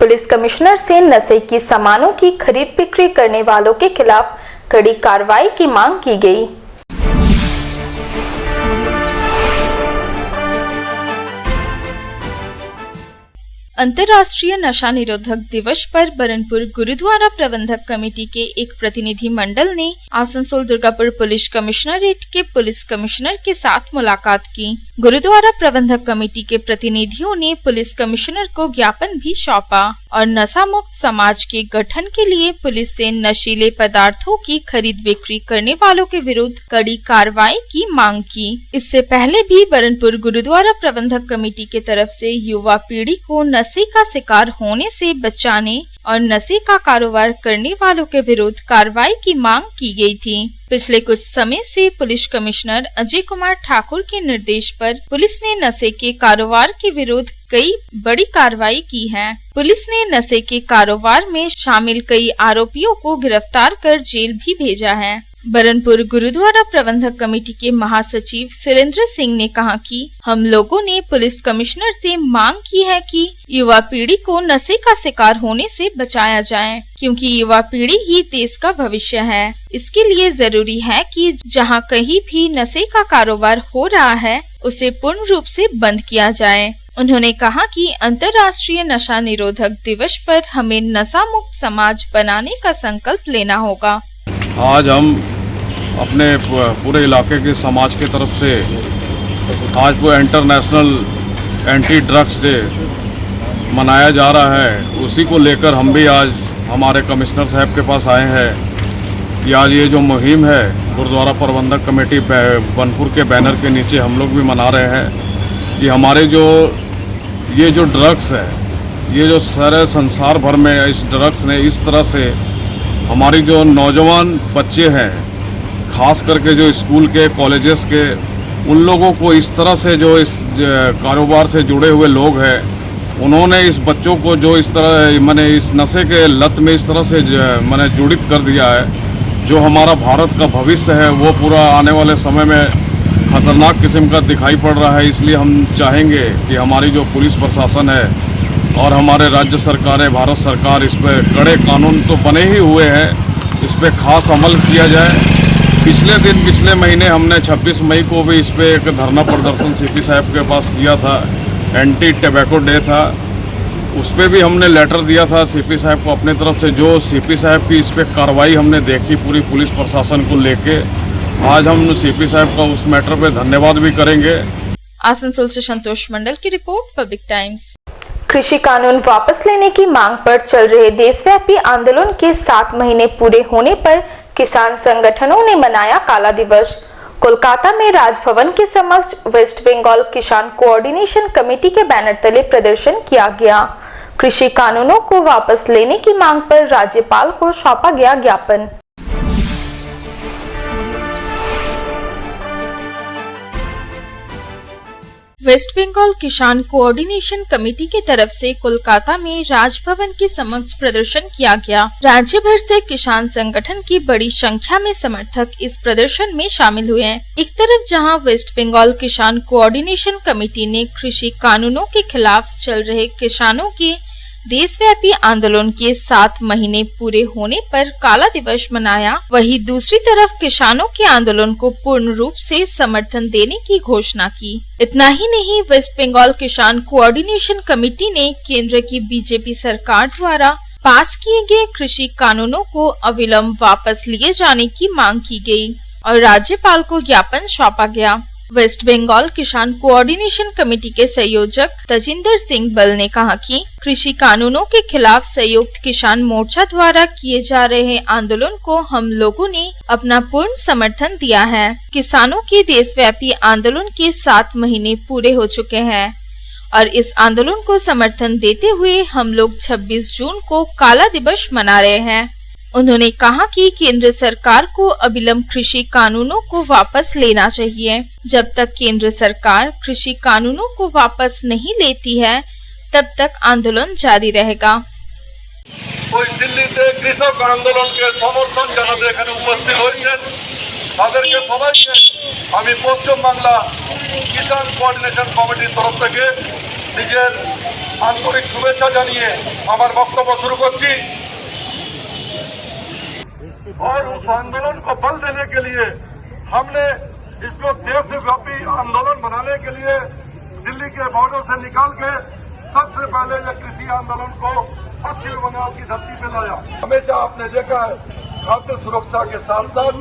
पुलिस कमिश्नर से नशे की सामानों की खरीद बिक्री करने वालों के खिलाफ कड़ी कार्रवाई की मांग की गई। अंतर्राष्ट्रीय नशा निरोधक दिवस पर बरनपुर गुरुद्वारा प्रबंधक कमेटी के एक प्रतिनिधि मंडल ने आसनसोल दुर्गापुर पुलिस कमिश्नरेट के पुलिस कमिश्नर के साथ मुलाकात की। गुरुद्वारा प्रबंधक कमेटी के प्रतिनिधियों ने पुलिस कमिश्नर को ज्ञापन भी सौंपा और नशा मुक्त समाज के गठन के लिए पुलिस से नशीले पदार्थों की खरीद बिक्री करने वालों के विरुद्ध कड़ी कार्रवाई की मांग की। इससे पहले भी बरनपुर गुरुद्वारा प्रबंधक कमेटी के तरफ से युवा पीढ़ी को नशे का शिकार होने से बचाने और नशे का कारोबार करने वालों के विरुद्ध कार्रवाई की मांग की गई थी। पिछले कुछ समय से पुलिस कमिश्नर अजय कुमार ठाकुर के निर्देश पर पुलिस ने नशे के कारोबार के विरुद्ध कई बड़ी कार्रवाई की है। पुलिस ने नशे के कारोबार में शामिल कई आरोपियों को गिरफ्तार कर जेल भी भेजा है। बरनपुर गुरुद्वारा प्रबंधक कमेटी के महासचिव सुरेंद्र सिंह ने कहा कि हम लोगों ने पुलिस कमिश्नर से मांग की है कि युवा पीढ़ी को नशे का शिकार होने से बचाया जाए, क्योंकि युवा पीढ़ी ही देश का भविष्य है। इसके लिए जरूरी है कि जहां कहीं भी नशे का कारोबार हो रहा है उसे पूर्ण रूप से बंद किया जाए। उन्होंने कहा कि अंतर्राष्ट्रीय नशा निरोधक दिवस पर हमें नशा मुक्त समाज बनाने का संकल्प लेना होगा। आज हम अपने पूरे इलाके के समाज के तरफ से आज वो इंटरनेशनल एंटी ड्रग्स डे मनाया जा रहा है। उसी को लेकर हम भी आज हमारे कमिश्नर साहब के पास आए हैं कि आज ये जो मुहिम है गुरुद्वारा प्रबंधक कमेटी बनपुर के बैनर के नीचे हम लोग भी मना रहे हैं कि हमारे ये जो ड्रग्स है, ये जो सारे संसार भर में इस ड्रग्स ने इस तरह से हमारी जो नौजवान बच्चे हैं, खास करके जो स्कूल के कॉलेजेस के उन लोगों को इस तरह से जो इस कारोबार से जुड़े हुए लोग हैं, उन्होंने इस बच्चों को जो इस तरह मैंने इस नशे के लत में इस तरह से मैंने जुड़ित कर दिया है। जो हमारा भारत का भविष्य है वो पूरा आने वाले समय में खतरनाक किस्म का दिखाई पड़ रहा है। इसलिए हम चाहेंगे कि हमारी जो पुलिस प्रशासन है और हमारे राज्य सरकारें, भारत सरकार, इस पर कड़े कानून तो बने ही हुए हैं, इस पर खास अमल किया जाए। पिछले महीने हमने 26 मई को भी इस पर एक धरना प्रदर्शन सीपी साहब के पास किया था, एंटी टबैको डे था। उस पर भी हमने लेटर दिया था सीपी साहब को अपने तरफ से। जो सीपी साहब की इस पर कार्रवाई हमने देखी पूरी पुलिस प्रशासन को लेके, आज हम सीपी साहब का उस मैटर पे धन्यवाद भी करेंगे। आसनसोल से संतोष मंडल की रिपोर्ट, पब्लिक टाइम्स। कृषि कानून वापस लेने की मांग पर चल रहे देशव्यापी आंदोलन के 7 महीने पूरे होने पर किसान संगठनों ने मनाया काला दिवस। कोलकाता में राजभवन के समक्ष वेस्ट बंगाल किसान कोऑर्डिनेशन कमेटी के बैनर तले प्रदर्शन किया गया। कृषि कानूनों को वापस लेने की मांग पर राज्यपाल को सौंपा गया ज्ञापन। वेस्ट बंगाल किसान कोऑर्डिनेशन कमेटी की तरफ से कोलकाता में राजभवन के समक्ष प्रदर्शन किया गया। राज्य भर से किसान संगठन की बड़ी संख्या में समर्थक इस प्रदर्शन में शामिल हुए हैं। एक तरफ जहां वेस्ट बंगाल किसान कोऑर्डिनेशन कमेटी ने कृषि कानूनों के खिलाफ चल रहे किसानों के देशव्यापी आंदोलन के 7 महीने पूरे होने पर काला दिवस मनाया, वहीं दूसरी तरफ किसानों के आंदोलन को पूर्ण रूप से समर्थन देने की घोषणा की। इतना ही नहीं, वेस्ट बंगाल किसान कोऑर्डिनेशन कमेटी ने केंद्र की बीजेपी सरकार द्वारा पास किए गए कृषि कानूनों को अविलंब वापस लिए जाने की मांग की गई और राज्यपाल को ज्ञापन सौंपा गया। वेस्ट बंगाल किसान कोऑर्डिनेशन कमेटी के संयोजक तजिंदर सिंह बल ने कहा कि कृषि कानूनों के खिलाफ संयुक्त किसान मोर्चा द्वारा किए जा रहे आंदोलन को हम लोगों ने अपना पूर्ण समर्थन दिया है। किसानों के देशव्यापी आंदोलन के 7 महीने पूरे हो चुके हैं और इस आंदोलन को समर्थन देते हुए हम लोग 26 जून को काला दिवस मना रहे हैं। उन्होंने कहा कि केंद्र सरकार को अविलंब कृषि कानूनों को वापस लेना चाहिए। जब तक केंद्र सरकार कृषि कानूनों को वापस नहीं लेती है तब तक आंदोलन जारी रहेगा। দিল্লিতে কৃষক আন্দোলনকে সমর্থন জানাতে এখানে উপস্থিত হয়েছেন তাদেরকে সবাইকে আমি পশ্চিম বাংলা কিষান কোঅর্ডিনেশন কমিটির তরফ থেকে নিজের আন্তরিক শুভেচ্ছা জানিয়ে আমার বক্তব্য শুরু করছি। और उस आंदोलन को बल देने के लिए हमने इसको देशव्यापी आंदोलन बनाने के लिए दिल्ली के बॉर्डर से निकाल के सबसे पहले ये कृषि आंदोलन को पश्चिम बंगाल की धरती पे लाया। हमेशा आपने देखा है खाद्य सुरक्षा के साथ साथ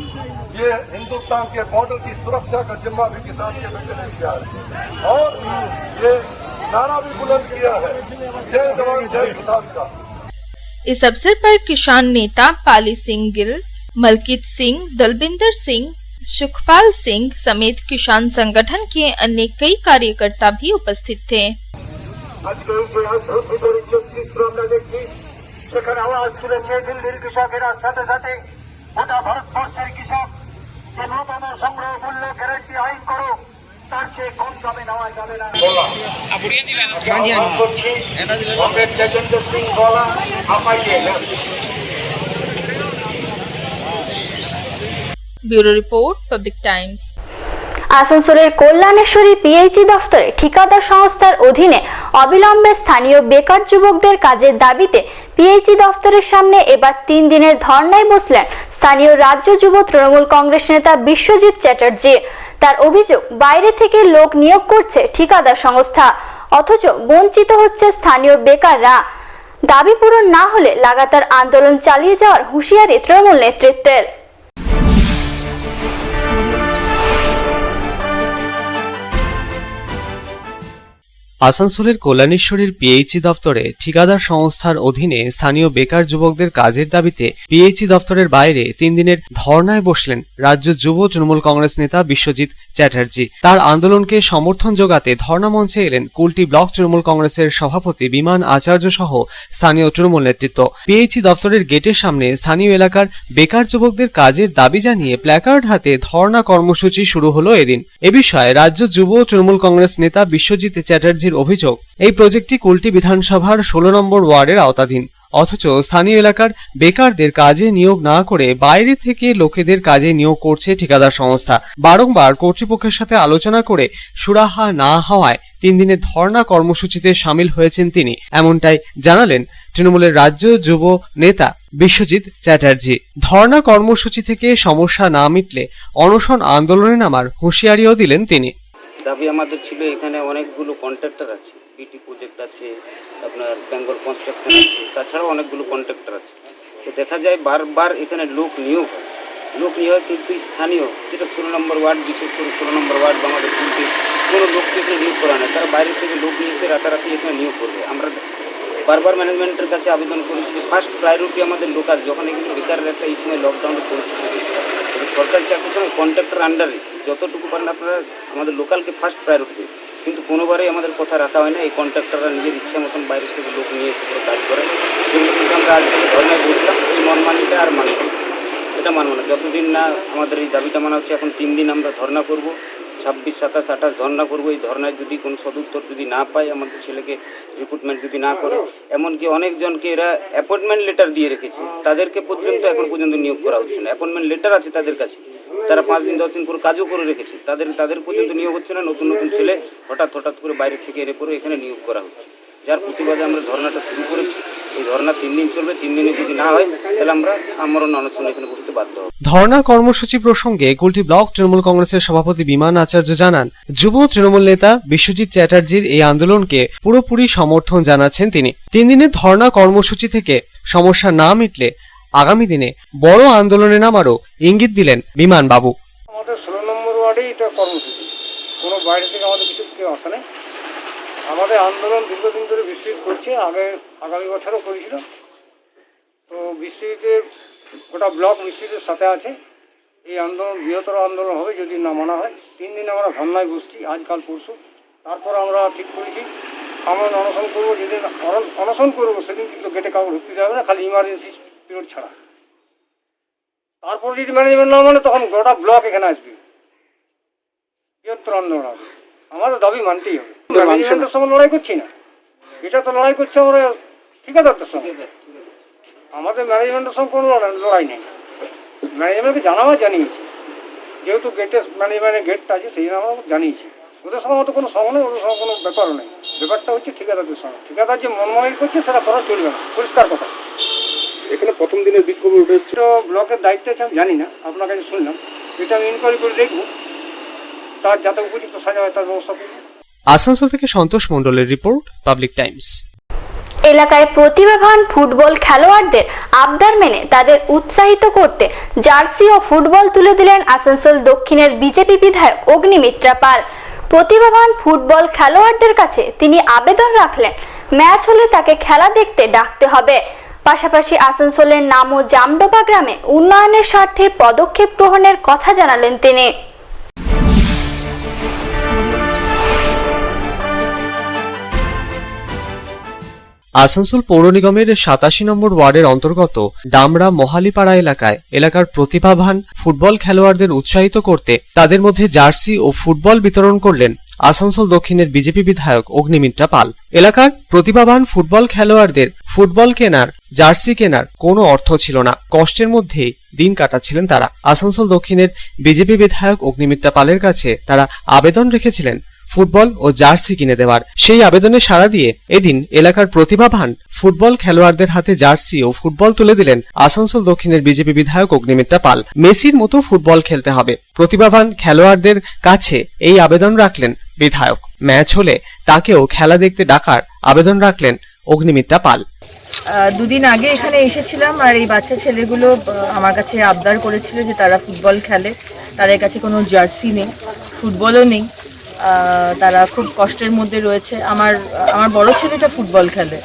ये हिंदुस्तान के बॉर्डर की सुरक्षा का जिम्मा भी किसान के बेटे ने किया है और ये नारा भी बुलंद किया है जय जवान जय किसान का। इस अवसर पर किसान नेता पाली सिंह गिल, मलकीत सिंह, दलबिंदर सिंह, सुखपाल सिंह समेत किसान संगठन के अन्य कई कार्यकर्ता भी उपस्थित थे। সেখানে আওয়াজ তুলেছে দিল্লির কৃষকেরা, সাথে সাথে গোটা ভারতবর্ষের কৃষক যে ন্যূনতম সংগ্রহ মূল্য গ্যারান্টি আইন করো, তার চেয়ে কম দামে নেওয়া যাবে না। Bureau report, public Times. আসানসোলের কল্যাণেশ্বরী পিএইচই দফতরে ঠিকাদার সংস্থার অধীনে অবিলম্বে স্থানীয় বেকার যুবকদের কাজের দাবিতে পিএইচই দফতরের সামনে এবার 3 দিনের ধর্নায় বসলেন স্থানীয় রাজ্য যুব তৃণমূল কংগ্রেস নেতা বিশ্বজিৎ চ্যাটার্জি। তার অভিযোগ, বাইরে থেকে লোক নিয়োগ করছে ঠিকাদার সংস্থা, অথচ বঞ্চিত হচ্ছে স্থানীয় বেকাররা। দাবি পূরণ না হলে লাগাতার আন্দোলন চালিয়ে যাওয়ার হুঁশিয়ারি তৃণমূল নেতৃত্বের। আসানসোলের কল্যাণেশ্বরীর পিএইচই দপ্তরে ঠিকাদার সংস্থার অধীনে স্থানীয় বেকার যুবকদের কাজের দাবিতে পিএইচই দপ্তরের বাইরে 3 দিনের ধর্নায় বসলেন রাজ্য যুব তৃণমূল কংগ্রেস নেতা বিশ্বজিৎ চ্যাটার্জি। তার আন্দোলনকে সমর্থন যোগাতে ধর্না মঞ্চে এলেন কুলটি ব্লক তৃণমূল কংগ্রেসের সভাপতি বিমান আচার্য সহ স্থানীয় তৃণমূল নেতৃত্ব। পিএইচই দপ্তরের গেটের সামনে স্থানীয় এলাকার বেকার যুবকদের কাজের দাবি জানিয়ে প্ল্যাকার্ড হাতে ধর্না কর্মসূচি শুরু হলো এদিন। এ বিষয়ে রাজ্য যুব তৃণমূল কংগ্রেস নেতা বিশ্বজিৎ চ্যাটার্জি অভিযোগ, এই প্রজেক্টটি কুলটি বিধানসভার 16 নম্বর ওয়ার্ডের আওতাধীন, অথচ স্থানীয় এলাকার বেকারদের কাজে নিয়োগ না করে বাইরে থেকে লোকেদের কাজে নিয়োগ করছে ঠিকাদার সংস্থা। বারংবার কর্তৃপক্ষের সাথে আলোচনা করে সুরাহা না হওয়ায় 3 দিনের ধর্ণা কর্মসূচিতে সামিল হয়েছেন তিনি, এমনটাই জানালেন তৃণমূলের রাজ্য যুব নেতা বিশ্বজিৎ চ্যাটার্জি। ধর্ণা কর্মসূচি থেকে সমস্যা না মিটলে অনশন আন্দোলনে নামার হুঁশিয়ারিও দিলেন তিনি। দাবি আমাদের ছিল, এখানে অনেকগুলো কন্ট্রাক্টর আছে, বিটি প্রজেক্ট আছে, আপনার বেঙ্গল কনস্ট্রাকশন আছে, তাছাড়াও অনেকগুলো কন্ট্রাক্টর আছে। তো দেখা যায় বারবার এখানে লোক নিয়োগ হয়, কিন্তু স্থানীয় যেটা 16 নম্বর ওয়ার্ড, বিশেষ করে 16 নম্বর ওয়ার্ড বা আমাদের কিন্তু কোনো লোককে এখানে নিয়োগ করা না, তারা বাইরে থেকে লোক নিয়ে এসে রাতারাতি এখানে নিয়োগ করবে। আমরা বারবার ম্যানেজমেন্টের কাছে আবেদন করেছি, ফার্স্ট প্রায়োরিটি আমাদের লোকাল, যখন এখানে বেকারের একটা এই সময় লকডাউনের পরিস্থিতি, সরকারি চাকরি সময় কন্ট্রাক্টর আন্ডারে যতটুকু পারেন আপনারা আমাদের লোকালকে ফার্স্ট প্রায়োরিটি, কিন্তু কোনোবারই আমাদের কথা রাখা হয় না। এই কন্ট্রাক্টররা নিজের ইচ্ছা মতন বাইরে থেকে লোক নিয়ে এসে কাজ করে, সেগুলো কিন্তু আমরা আজ থেকে ধর্নায় বসলাম। এই মনমানিটা আর মানব না, এটা মানব না। যতদিন না আমাদের এই দাবিটা মানা হচ্ছে, এখন 3 দিন আমরা ধর্না করব, 26, 27, 28 ধর্না করবো। এই ধর্নায় যদি কোনো সদুত্তর যদি না পায়, আমাদের ছেলেকে রিক্রুটমেন্ট যদি না করে, এমনকি অনেকজনকে এরা অ্যাপয়েন্টমেন্ট লেটার দিয়ে রেখেছে, তাদেরকে পর্যন্ত এখন পর্যন্ত নিয়োগ করা হচ্ছে না। অ্যাপয়েন্টমেন্ট লেটার আছে তাদের কাছে, তারা 5 দিন 10 দিন করে কাজও করে রেখেছে, তাদের পর্যন্ত নিয়োগ হচ্ছে না। নতুন ছেলে হঠাৎ করে বাইরে থেকে এনে করে এখানে নিয়োগ করা হচ্ছে, যার প্রতিবাদে আমরা ধর্নাটা শুরু করেছি। এই ধর্না 3 দিন চলবে, 3 দিনে যদি না হয় তাহলে আমরা আমরণ অনশন এখানে বসতে বাধ্য হব। ধর্না কর্মসূচি প্রসঙ্গে কুলটি ব্লক তৃণমূল কংগ্রেসের সভাপতি বিমান আচার্য জানান, যুব তৃণমূল নেতা বিশ্বজিৎ চ্যাটার্জির এই আন্দোলনকে পুরোপুরি সমর্থন জানাচ্ছেন তিনি। 3 দিনের ধর্না কর্মসূচি থেকে সমস্যা না মিটলে আগামী দিনে বড় আন্দোলনে নামারও ইঙ্গিত দিলেন বিমান বাবু। আমাদের 16 নম্বর ওয়ার্ডেই এটা কর্মসূচি, কোনো বাইরে থেকে আমাদের কিছু কেউ আসে না। আমাদের আন্দোলন দীর্ঘদিন ধরে বিস্তৃত করছে, আগামী বছরও করেছিল। তো বিস্তৃতের গোটা ব্লক বিস্তৃতের সাথে আছে। এই আন্দোলন বৃহত্তর আন্দোলন হবে যদি না মানা হয়। 3 দিন আমরা ধর্নায় বসছি, আজকাল পরশু। তারপর আমরা ঠিক করেছি আমরা অনশন করবো। যেদিন অনশন করবো সেদিন কিন্তু গেটে কাউকে ঢুকতে যাবে না, খালি ইমার্জেন্সি পিরিয়ড ছাড়া। তারপর যদি ম্যানেজমেন্ট না মানে তখন গোটা ব্লক এখানে আসবে, বৃহত্তর আন্দোলন হবে। আমাদের দাবি মানতেই হবে। ম্যানেজমেন্টের সঙ্গে লড়াই করছি না, এটা তো লড়াই করছে আমরা ঠিকাদারদের সঙ্গে। আমাদের ম্যানেজমেন্টের সঙ্গে কোনো লড়াই নেই। ম্যানেজমেন্টকে জানিয়েছি, যেহেতু ম্যানেজমেন্টের গেটটা আছে সেই জন্য আমরা জানিয়েছি। ওদের সঙ্গে আমাদের কোনো সঙ্গে নেই, ওদের সঙ্গে কোনো ব্যাপারও নেই। ব্যাপারটা হচ্ছে ঠিকাদারদের সঙ্গে। ঠিকাদার যে মনময় করছে সেটা করা চলবে না, পরিষ্কার কথা। এখানে প্রথম দিনের বিক্ষোভ উঠে এসেছিল, ব্লকের দায়িত্ব আছে আমি জানি না, আপনার কাছে শুনলাম। এটা আমি ইনকোয়ারি করে দেখবো, তার যাতে উপযুক্ত সাজা হয় তার ব্যবস্থা করবো। আসানসোল থেকে সন্তোষ মণ্ডলের রিপোর্ট, পাবলিক টাইমস। এলাকায় প্রতিভাবান ফুটবল খেলোয়াড়দের আবদার মেনে তাদের উৎসাহিত করতে জার্সি ও ফুটবল তুলে দিলেন আসানসোল দক্ষিণের বিজেপি বিধায়ক অগ্নিমিত্রা পাল। প্রতিভাবান ফুটবল খেলোয়াড়দের কাছে তিনি আবেদন রাখলেন, ম্যাচ হলে তাকে খেলা দেখতে ডাকতে হবে। পাশাপাশি আসানসোলের নামো জামডোবা গ্রামে উন্নয়নের স্বার্থে পদক্ষেপ গ্রহণের কথা জানালেন তিনি। আসানসোল পৌর নিগমের 87 নম্বর ওয়ার্ডের অন্তর্গত ডামরা মহালিপাড়া এলাকার প্রতিভাবান ফুটবল খেলোয়াড়দের উৎসাহিত করতে তাদের মধ্যে জার্সি ও ফুটবল বিতরণ করলেন আসানসোল দক্ষিণের বিজেপি বিধায়ক অগ্নিমিত্রা পাল। এলাকার প্রতিভাবান ফুটবল খেলোয়াড়দের ফুটবল কেনার, জার্সি কেনার কোনো অর্থ ছিল না, কষ্টের মধ্যেই দিন কাটাচ্ছিলেন তারা। আসানসোল দক্ষিণের বিজেপি বিধায়ক অগ্নিমিত্রা পালের কাছে তারা আবেদন রেখেছিলেন ফুটবল ও জার্সি কিনে দেওয়ার। সেই আবেদনে সাড়া দিয়ে এদিন এলাকার প্রতিভাবান ফুটবল খেলোয়াড়দের হাতে জার্সি ও ফুটবল তুলে দিলেন আসানসোল দক্ষিণের বিজেপি বিধায়ক অগ্নিমিত্রা পাল। মেসির মতো ফুটবল খেলতে হবে, প্রতিভাবান খেলোয়াড়দের কাছে এই আবেদন রাখলেন বিধায়ক। ম্যাচ হলে তাকেও খেলা দেখতে ডাকার আবেদন রাখলেন অগ্নিমিত্রা পাল। দুদিন আগে এখানে এসেছিলাম আর এই বাচ্চা ছেলেগুলো আমার কাছে আবদার করেছিল যে তারা ফুটবল খেলে, তাদের কাছে কোনো জার্সি নেই, ফুটবলও নেই, তারা খুব কষ্টের মধ্যে রয়েছে। আমার বড় ছেলেটা ফুটবল খেলে,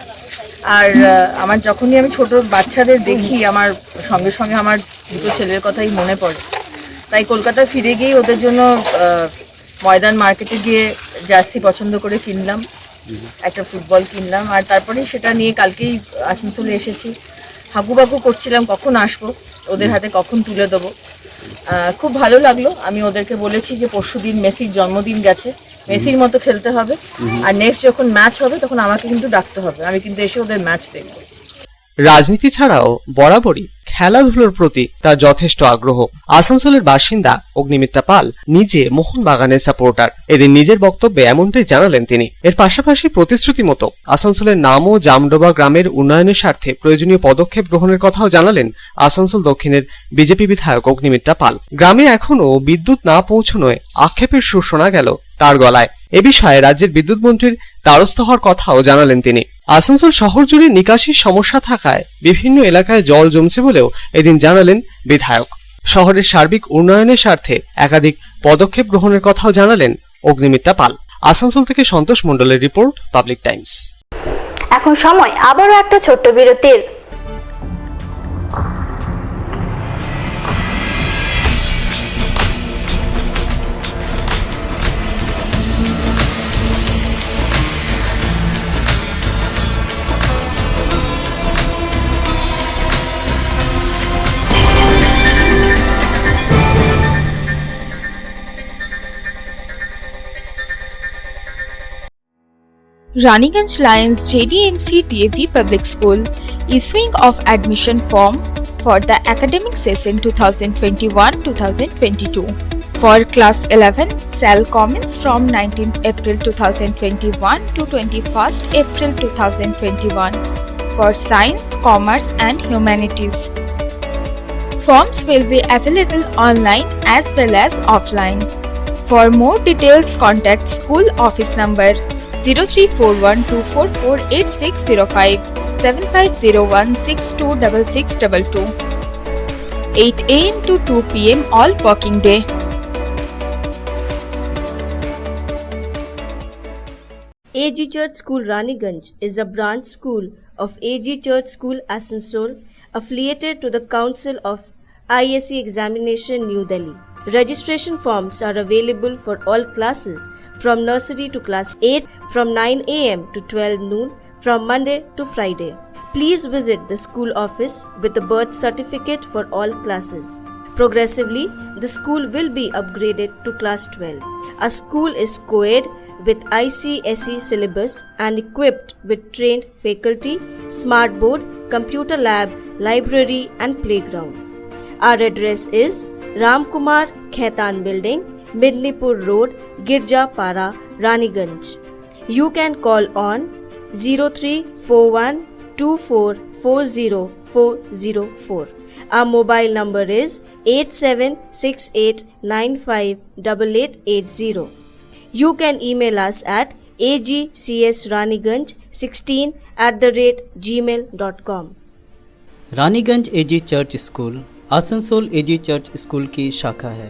আর আমার যখনই আমি ছোট বাচ্চাদের দেখি আমার সঙ্গে সঙ্গে আমার দুটো ছেলের কথাই মনে পড়ে। তাই কলকাতা ফিরে গিয়ে ওদের জন্য ময়দান মার্কেটে গিয়ে জার্সি পছন্দ করে কিনলাম, একটা ফুটবল কিনলাম, আর তারপরে সেটা নিয়ে কালকেই আসানসোলে এসেছি। হাঁকুপাকু করছিলাম কখন আসবো, ওদের হাতে কখন তুলে দেবো। খুব ভালো লাগলো। আমি ওদেরকে বলেছি যে পরশুদিন মেসির জন্মদিন গেছে, মেসির মতো খেলতে হবে, আর নেক্সট যখন ম্যাচ হবে তখন আমাকে কিন্তু ডাকতে হবে, আমি কিন্তু এসে ওদের ম্যাচ দেখব। রাজনীতি ছাড়াও বরাবরই খেলাধুলোর প্রতি তার যথেষ্ট আগ্রহ। আসানসোলের বাসিন্দা অগ্নিমিত্রা পাল নিজে মোহনবাগানের সাপোর্টার। এদিন নিজের বক্তব্যে এমনটাই জানালেন তিনি। এর পাশাপাশি প্রতিশ্রুতি মতো আসানসোলের নাম ও জামডোবা গ্রামের উন্নয়নের স্বার্থে প্রয়োজনীয় পদক্ষেপ গ্রহণের কথাও জানালেন আসানসোল দক্ষিণের বিজেপি বিধায়ক অগ্নিমিত্রা পাল। গ্রামে এখনো বিদ্যুৎ না পৌঁছানোয় আক্ষেপের সুর শোনা গেল তার গলায়। এ বিষয়ে রাজ্যের বিদ্যুৎ মন্ত্রীর দ্বারস্থ হওয়ার কথাও জানালেন তিনি। আসানসোল শহর জুড়ে নিকাশির সমস্যা থাকায় বিভিন্ন এলাকায় জল জমছে বলেও এদিন জানালেন বিধায়ক। শহরের সার্বিক উন্নয়নের স্বার্থে একাধিক পদক্ষেপ গ্রহণের কথাও জানালেন অগ্নিমিত্রা পাল। আসানসোল থেকে সন্তোষ মণ্ডলের রিপোর্ট, পাবলিক টাইমস। এখন সময় আবারও একটা ছোট্ট বিরতির। Raniganj Lions JDMC DAV Public School issuing of admission form for the academic session 2021-2022. For class 11 shall commence from 19th April 2021 to 21st April 2021 for science, commerce and humanities. Forms will be available online as well as offline. For more details, contact school office number 0341244865 7501626622 8 AM to 2 PM all working day. AG Church School Raniganj is a branch school of AG Church School Asansol affiliated to the Council of ISC Examination New Delhi. Registration forms are available for all classes from nursery to class 8 from 9 AM to 12 noon from Monday to Friday. Please visit the school office with a birth certificate for all classes. Progressively, the school will be upgraded to class 12. Our school is co-ed with ICSE syllabus and equipped with trained faculty, smart board, computer lab, library and playground. Our address is Ramkumar Khaitan Building, Midnipur Road, Girjapara, Raniganj. You can call on 0341244004. Our mobile number is 8768958880. You can email us at agcsraniganj16@gmail.com. Raniganj AG church school Asansol AG church school की शाखा है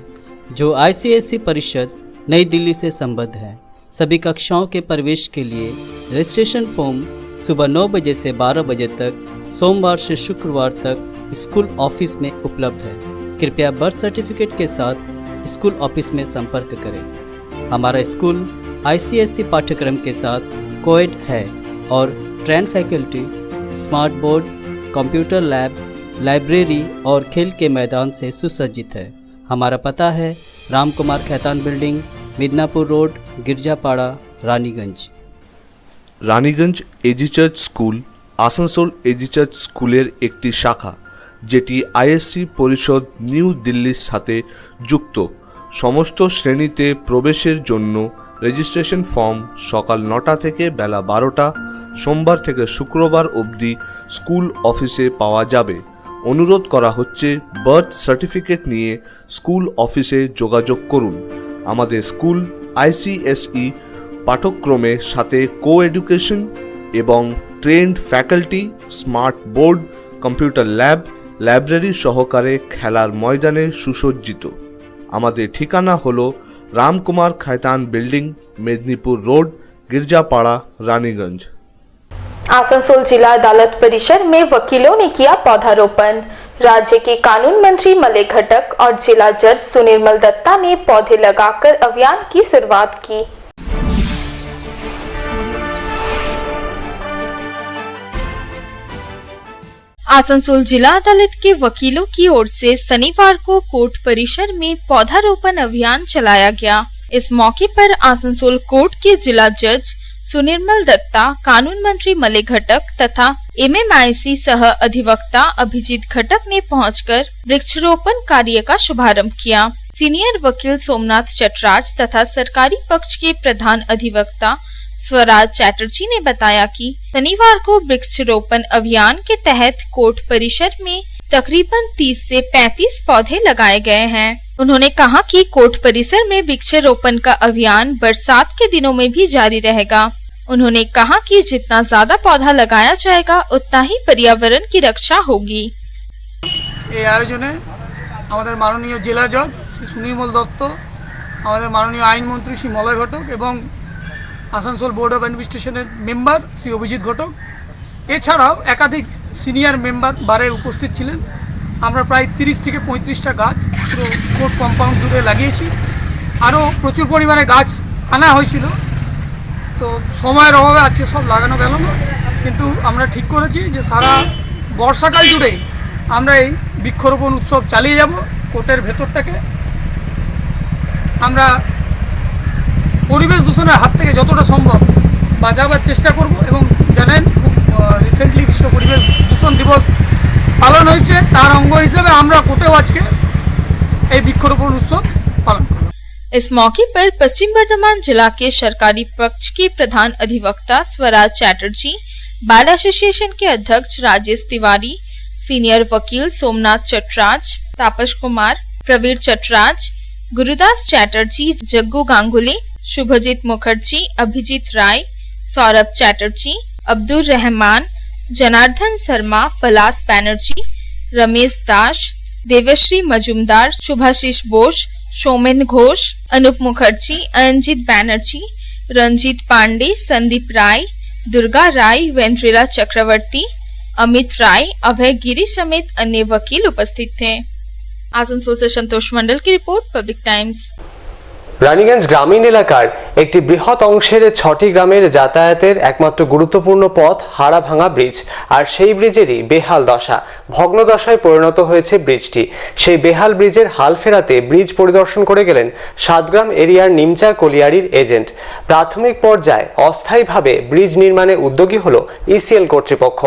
जो ICSE परिषद नई दिल्ली से संबद्ध है। सभी कक्षाओं के प्रवेश के लिए रजिस्ट्रेशन फॉर्म सुबह 9 बजे से 12 बजे तक सोमवार से शुक्रवार तक स्कूल ऑफिस में उपलब्ध है। कृपया बर्थ सर्टिफिकेट के साथ स्कूल ऑफिस में संपर्क करें। हमारा स्कूल ICSE पाठ्यक्रम के साथ कोएड है और train faculty, smart board, computer lab, library और खेल के मैदान से सुसज्जित है। हमारा पता है Ram Kumar Khaitan building, Midnapore road, Girjapara, Raniganj. Raniganj AG church school Asansol AG church স্কুলের একটি শাখা, যেটি আইএসসি পরিষদ নিউ দিল্লির সাথে যুক্ত। সমস্ত শ্রেণীতে প্রবেশের জন্য রেজিস্ট্রেশন ফর্ম সকাল 9টা থেকে বেলা 12টা, সোমবার থেকে শুক্রবার অবধি স্কুল অফিসে পাওয়া যাবে। অনুরোধ করা হচ্ছে বার্থ সার্টিফিকেট নিয়ে স্কুল অফিসে যোগাযোগ করুন। আমাদের স্কুল আইসিএসই পাঠ্যক্রমের সাথে কো এডুকেশন এবং trend faculty, smart board, computer lab, library সহকারে খেলার ময়দানে সুসজ্জিত। আমাদের ঠিকানা হলো रामकुमार खैतान बिल्डिंग, मेदिनीपुर रोड, गिरजापाड़ा, रानीगंज। आसनसोल जिला अदालत परिसर में वकीलों ने किया पौधारोपण। राज्य के कानून मंत्री मलय घटक और जिला जज सुनिर्मल दत्ता ने पौधे लगाकर अभियान की शुरुआत की। आसनसोल जिला अदालत के वकीलों की ओर से शनिवार को कोर्ट परिसर में पौधारोपण अभियान चलाया गया। इस मौके पर आसनसोल कोर्ट के जिला जज सुनिर्मल दत्ता, कानून मंत्री मलय घटक तथा एमएमआईसी सह अधिवक्ता अभिजीत घटक ने पहुंचकर वृक्षारोपण कार्य का शुभारंभ किया। सीनियर वकील सोमनाथ चटराज तथा सरकारी पक्ष के प्रधान अधिवक्ता स्वराज चैटर्जी ने बताया कि शनिवार को वृक्षारोपण अभियान के तहत कोर्ट परिसर में तकरीबन 30 से 35 पौधे लगाए गए हैं। उन्होंने कहा कि कोर्ट परिसर में वृक्षारोपण का अभियान बरसात के दिनों में भी जारी रहेगा। उन्होंने कहा कि जितना ज्यादा पौधा लगाया जाएगा उतना ही पर्यावरण की रक्षा होगी। এই আয়োজনে আমাদের মাননীয় জেলা জজ শ্রী সুনির্মল দত্ত, আমাদের মাননীয় আইনমন্ত্রী শ্রী মলয় ঘটক এবং আসানসোল বোর্ড অফ অ্যাডমিনিস্ট্রেশনের মেম্বার শ্রী অভিজিৎ ঘটক, এছাড়াও একাধিক সিনিয়র মেম্বার বারে উপস্থিত ছিলেন। আমরা প্রায় 30 থেকে 35টা গাছ পুরো কোর্ট কম্পাউন্ড জুড়ে লাগিয়েছি। আরও প্রচুর পরিমাণে গাছ আনা হয়েছিল, তো সময়ের অভাবে আজকে সব লাগানো গেল না, কিন্তু আমরা ঠিক করেছি যে সারা বর্ষাকাল জুড়েই আমরা এই বৃক্ষরোপণ উৎসব চালিয়ে যাব। কোর্টের ভেতরটাকে আমরা পরিবেশ দূষণের হাত থেকে যতটা সম্ভব বাঁচাবার চেষ্টা করব। এবং জানেন রিসেন্টলি বিশ্ব পরিবেশ দূষণ দিবস পালন হয়েছে, তার অঙ্গ হিসেবে আমরা কোর্টেও আজকে এই বৃক্ষরোপণ উৎসব পালন করব। इस मौके पर पश्चिम बर्धमान जिला के सरकारी पक्ष के प्रधान अधिवक्ता स्वराज चैटर्जी, बार एसोसिएशन के अध्यक्ष राजेश तिवारी, सीनियर वकील सोमनाथ चटराज, तापस कुमार, प्रवीर चटराज, गुरुदास चैटर्जी, जग्गू गांगुली, शुभजीत मुखर्जी, अभिजीत राय, सौरभ चैटर्जी, अब्दुल रहमान, जनार्दन शर्मा, पलाश बैनर्जी, रमेश दास, देवश्री मजुमदार, शुभाशीष बोस, सोमेन घोष, अनूप मुखर्जी, अयनजीत बैनर्जी, रंजीत पांडे, संदीप राय, दुर्गा राय, वेंद्रिला चक्रवर्ती, अमित राय, अभय गिरी समेत अन्य वकील उपस्थित थे। आसनसोल से संतोष मंडल की रिपोर्ट, पब्लिक टाइम्स। রানীগঞ্জ গ্রামীণ এলাকার একটি বৃহৎ অংশের 6টি গ্রামের যাতায়াতের একমাত্র গুরুত্বপূর্ণ পথ হাড়াভাঙা ব্রিজ, আর সেই ব্রিজেরই বেহাল দশা, ভগ্ন দশায় পরিণত হয়েছে ব্রিজটি। সেই বেহাল ব্রিজের হাল ফেরাতে ব্রিজ পরিদর্শন করে গেলেন সাতগ্রাম এরিয়ার নিমচা কলিয়ারির এজেন্ট। প্রাথমিক পর্যায়ে অস্থায়ীভাবে ব্রিজ নির্মাণে উদ্যোগী হল ইসিএল কর্তৃপক্ষ।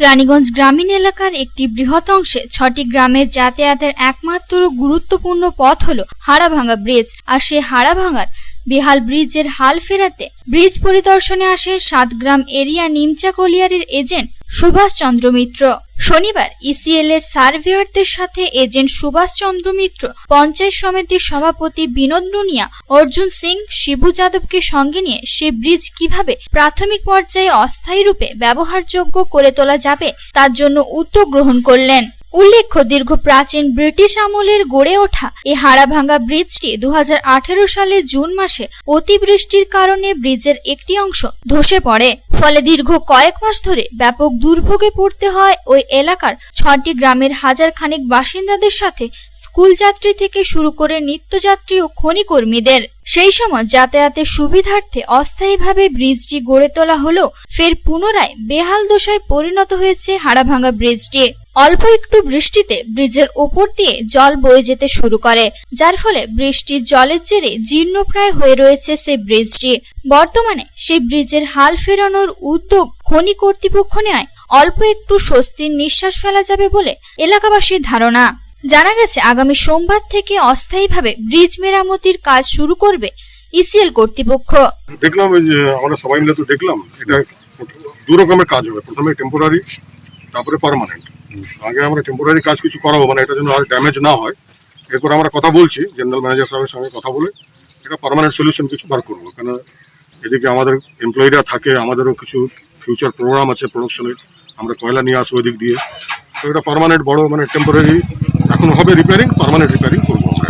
রানীগঞ্জ গ্রামীণ এলাকার একটি বৃহৎ অংশে 6টি গ্রামের যাতায়াতের একমাত্র গুরুত্বপূর্ণ পথ হলো হাড়াভাঙা ব্রিজ, আর সেই হাড়াভাঙার বেহাল ব্রিজের হাল ফেরাতে ব্রিজ পরিদর্শনে আসে সাতগ্রাম এরিয়া নিমচা কলিয়ারির এজেন্ট সুভাষ চন্দ্র মিত্র। শনিবার ইসিএল এর সার্ভেয়ারদের সাথে এজেন্ট সুভাষ চন্দ্র মিত্র পঞ্চায়েত সমিতির সভাপতি বিনোদ নুনিয়া, অর্জুন সিং, শিবু যাদবকে সঙ্গে নিয়ে সেই ব্রিজ কিভাবে প্রাথমিক পর্যায়ে অস্থায়ী রূপে ব্যবহারযোগ্য করে তোলা যাবে তার জন্য উদ্যোগ গ্রহণ করলেন। উল্লেখ্য দীর্ঘ প্রাচীন ব্রিটিশ আমলের গড়ে ওঠা এই হাড়াভাঙ্গা ব্রিজটি 2018 সালে জুন মাসে অতিবৃষ্টির কারণে ব্রিজের একটি অংশ ধসে পড়ে। ফলে দীর্ঘ কয়েক মাস ধরে ব্যাপক দুর্ভোগে পড়তে হয় ওই এলাকার 6টি গ্রামের হাজার খানেক বাসিন্দাদের সাথে স্কুল যাত্রী থেকে শুরু করে নিত্যযাত্রী ও খনি কর্মীদের। সেই সময় যাতায়াতের সুবিধার্থে অস্থায়ীভাবে ব্রিজটি গড়ে তোলা হলেও ফের পুনরায় বেহাল দশায় পরিণত হয়েছে হাড়াভাঙ্গা ব্রিজটি। অল্প একটু বৃষ্টিতে ব্রিজের ওপর দিয়ে জল বয়ে যেতে শুরু করে, যার ফলে বৃষ্টির জলের জেরে জীর্ণপ্রায় হয়ে রয়েছে সেই ব্রিজটি। বর্তমানে সেই ব্রিজের হাল ফেরানোর উদ্যোগ খনি কর্তৃপক্ষ নেয় অল্প একটু স্বস্তির নিঃশ্বাস ফেলা যাবে বলে এলাকাবাসীর ধারণা। জানা গেছে আগামী সোমবার থেকে অস্থায়ীভাবে ব্রিজ মেরামতির কাজ শুরু করবে ইসিএল কর্তৃপক্ষ। দেখলাম যে আমরা সবাই মিলে তো দেখলাম এটা দু রকমের কাজ হবে, প্রথমে টেম্পোরারি তারপরে পার্মানেন্ট। আগে আমরা টেম্পোরারি কাজ কিছু করাবো, মানে এটা যেন আর ড্যামেজ না হয়। এরপর আমরা কথা বলছি জেনারেল ম্যানেজার সাহেবের সঙ্গে কথা বলে এটা পার্মানেন্ট সলিউশন কিছু বার করবো, কেন এদিকে আমাদের এমপ্লয়িরা থাকে, আমাদেরও কিছু ফিউচার প্রোগ্রাম আছে প্রোডাকশনের, আমরা কয়লা নিয়ে আসবো এদিক দিয়ে। তো এটা পার্মানেন্ট বড়, মানে টেম্পোরারি এখন হবে রিপেয়ারিং, পার্মানেন্ট রিপেয়ারিং করবো আমরা।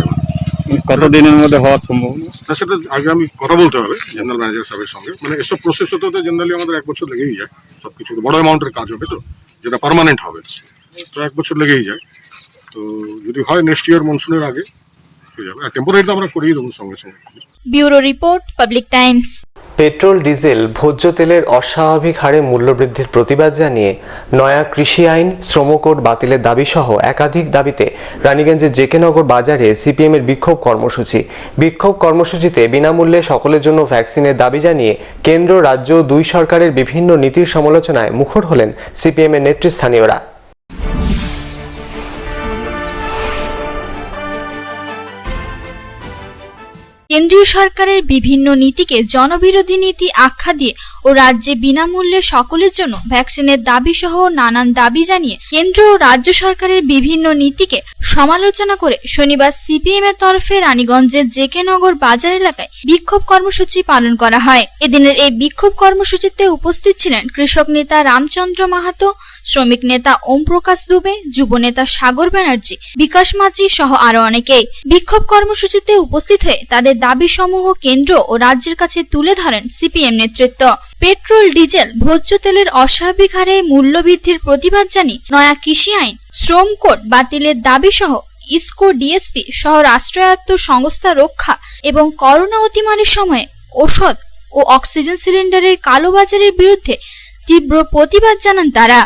কতদিনের মধ্যে হওয়ার সম্ভাবনা? সেটা আগে আমি কথা বলতে হবে জেনারেল ম্যানেজার সাহেবের সঙ্গে। মানে এসব প্রসেস হতে হতে জেনারেলি আমাদের 1 বছর লেগেই যায়, সব কিছু বড় অ্যামাউন্টের কাজ হবে তো, যেটা পার্মানেন্ট হবে, তো 1 বছর লেগেই যায়। তো যদি হয় নেক্সট ইয়ার মনসুনের আগে হয়ে যাবে, আর টেম্পোরারিটা আমরা করিয়ে দেবো সঙ্গে সঙ্গে। Bureau report, public Times. Petrol, diesel, ভোজ্য তেলের অস্বাভাবিক হারে মূল্যবৃদ্ধির প্রতিবাদ জানিয়ে নয়া কৃষি আইন, শ্রম কোড বাতিলের দাবি সহ একাধিক দাবিতে রানীগঞ্জের জেকে নগর বাজারে সিপিএম এর বিক্ষোভ কর্মসূচিতে বিনামূল্যে সকলের জন্য ভ্যাকসিনের দাবি জানিয়ে কেন্দ্র, রাজ্য দুই সরকারের বিভিন্ন নীতির সমালোচনায় মুখর হলেন সিপিএম এর নেতৃস্থানীয়রা। কেন্দ্রীয় সরকারের বিভিন্ন নীতিকে জনবিরোধী নীতি আখ্যা দিয়ে ও রাজ্যে বিনামূল্যে সকলের জন্য ভ্যাকসিনের দাবি সহ নানান দাবি জানিয়ে কেন্দ্র ও রাজ্য সরকারের বিভিন্ন নীতিকে সমালোচনা করে শনিবার সিপিএম এর তরফে রানীগঞ্জের জেকে নগর বাজার এলাকায় বিক্ষোভ কর্মসূচি পালন করা হয়। এদিনের এই বিক্ষোভ কর্মসূচিতে উপস্থিত ছিলেন কৃষক নেতা রামচন্দ্র মাহাতো, শ্রমিক নেতা ওম প্রকাশ দুবে, যুব নেতা সাগর ব্যানার্জি, বিকাশ মাঝি সহ আরো অনেকেই। বিক্ষোভ কর্মসূচিতে উপস্থিত হয়ে তাদের দাবি সমূহ কেন্দ্র ও রাজ্যের কাছে তুলে ধরেন সিপিএম নেতৃত্ব। পেট্রোল, ডিজেল, ভোজ্য তেলের অস্বাভাবিক হারে মূল্যবৃদ্ধির প্রতিবাদ জানিয়ে নয়া কৃষি আইন, শ্রম কোড বাতিলের দাবি সহ ইসকো, ডিএসপি সহ রাষ্ট্রায়ত্ত সংস্থা রক্ষা এবং করোনা অতিমারির সময়ে ঔষধ ও অক্সিজেন সিলিন্ডারের কালোবাজারের বিরুদ্ধে তীব্র প্রতিবাদ জানান তারা।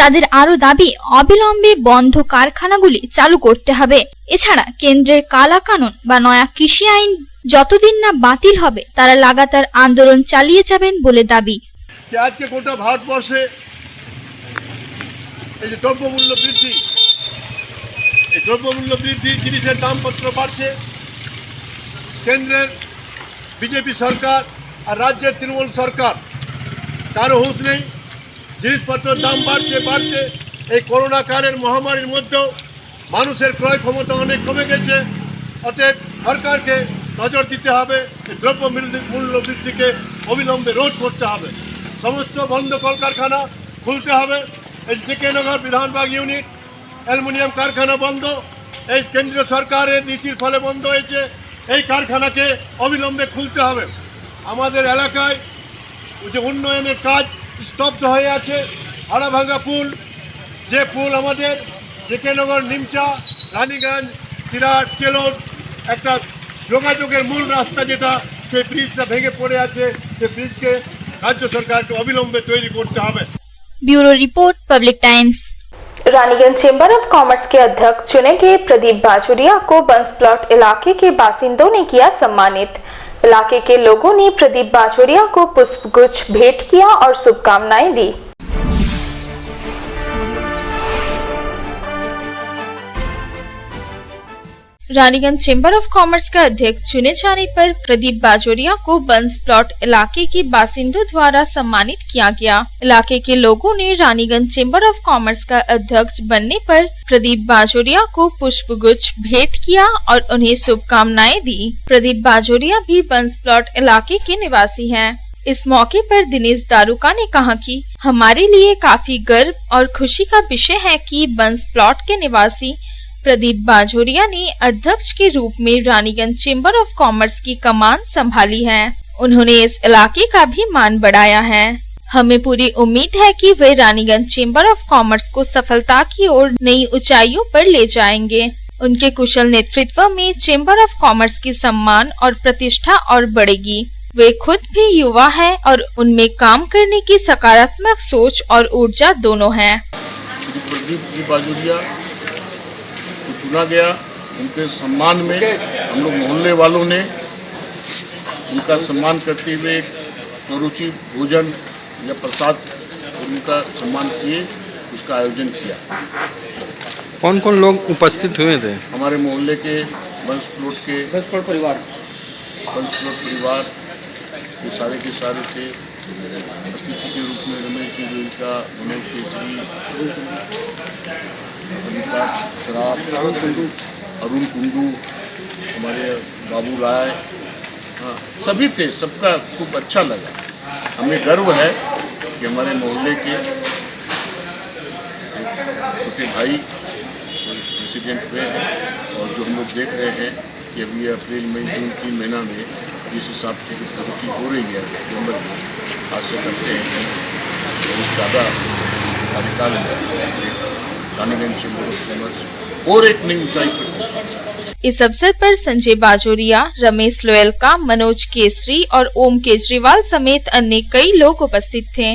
তাদের আরো দাবি অবিলম্বে বন্ধ কারখানাগুলি চালু করতে হবে। এছাড়া কেন্দ্রের কালা কানুন বা নয়া কৃষি আইন যতদিন না বাতিল হবে তারা লাগাতার আন্দোলন চালিয়ে যাবেন বলে দাবি। আজকে গোটা ভারতবর্ষে এই যে দ্রব্যমূল্য বৃদ্ধি, এই দ্রব্যমূল্য বৃদ্ধি, জিনিসের দামপত্র বাড়ছে, কেন্দ্রের বিজেপি সরকার আর রাজ্যের তৃণমূল সরকার কারো হুঁশ নেই। জিনিসপত্রের দাম বাড়ছে। এই করোনা কালের মহামারীর মধ্যেও মানুষের ক্রয় ক্ষমতা অনেক কমে গেছে। অতএব সরকারকে নজর দিতে হবে, দ্রব্য মূল্য বৃদ্ধিকে অবিলম্বে রোধ করতে হবে। সমস্ত বন্ধ কলকারখানা খুলতে হবে। এই জেকে নগর বিধানবাগ ইউনিট অ্যালুমিনিয়াম কারখানা বন্ধ, এই কেন্দ্রীয় সরকারের নীতির ফলে বন্ধ হয়েছে। এই কারখানাকে অবিলম্বে খুলতে হবে। আমাদের এলাকায় যে উন্নয়নের কাজ স্তব্ধ হয়ে আছে। হাড়াভাঙ্গা পুল, যে পুল আমাদের জেকে নগর, নিমচা, রানীগঞ্জ, তিরাট, চেলোর একটা যোগাযোগের মূল রাস্তা, যেটা সেই ব্রিজটা ভেঙে পড়ে আছে, সেই ব্রিজকে রাজ্য সরকারকে অবিলম্বে তৈরি করতে হবে। Bureau report, Public times. Raniganj chamber of commerce के अध्यक्ष चुने गए प्रदीप बाजुरिया को बंस प्लॉट इलाके के बासिंदों ने किया सम्मानित। इलाके के लोगों ने प्रदीप बाजुरिया को पुष्पगुच्छ भेंट किया और शुभकामनाएं दी। रानीगंज चेंबर ऑफ कॉमर्स का अध्यक्ष चुने जाने पर प्रदीप बाजोरिया को बंस प्लॉट इलाके के बासिंदों द्वारा सम्मानित किया गया। इलाके के लोगों ने रानीगंज चेंबर ऑफ कॉमर्स का अध्यक्ष बनने पर प्रदीप बाजोरिया को पुष्पगुच्छ भेंट किया और उन्हें शुभकामनाएं दी। प्रदीप बाजोरिया भी बंस प्लॉट इलाके के निवासी हैं। इस मौके पर दिनेश दारुका ने कहा कि हमारे लिए काफी गर्व और खुशी का विषय है कि बंस प्लॉट के निवासी प्रदीप बाजोरिया ने अध्यक्ष के रूप में रानीगंज चेंबर ऑफ कॉमर्स की कमान संभाली है। उन्होंने इस इलाके का भी मान बढ़ाया है। हमें पूरी उम्मीद है कि वे रानीगंज चेंबर ऑफ कॉमर्स को सफलता की ओर नई ऊंचाइयों पर ले जाएंगे। उनके कुशल नेतृत्व में चेंबर ऑफ कॉमर्स की सम्मान और प्रतिष्ठा और बढ़ेगी। वे खुद भी युवा हैं और उनमें काम करने की सकारात्मक सोच और ऊर्जा दोनों है। प्रदीप जी बाजोरिया को चुना गया, उनके सम्मान में हम लोग मोहल्ले वालों ने उनका सम्मान करते हुए स्वरुचि भोजन या प्रसाद उनका सम्मान किए, उसका आयोजन किया। कौन कौन लोग उपस्थित हुए थे? हमारे मोहल्ले के बंस प्लॉट परिवार के सारे थे। अतिथि के रूप में रमेश जी गोयनका, मनोज केसरी, अरुण कुंडू, हमारे बाबू राय, हाँ सभी थे। सबका खूब अच्छा लगा। हमें गर्व है कि हमारे मोहल्ले के छोटे भाई प्रेसिडेंट हुए हैं और जो हम लोग देख रहे हैं कि अभी अप्रैल मई जून 3 महीना में जिस हिसाब से प्रगति हो रही है नवंबर में, आशा करते हैं कि बहुत ज़्यादा कार्यकाल में रानीगंज चेंबर ऑफ कॉमर्स और एक नई ऊंचाई पर। इस अवसर पर संजय बाजोरिया, रमेश लोयलका, मनोज केसरी और ओम केजरीवाल समेत अन्य कई लोग उपस्थित थे।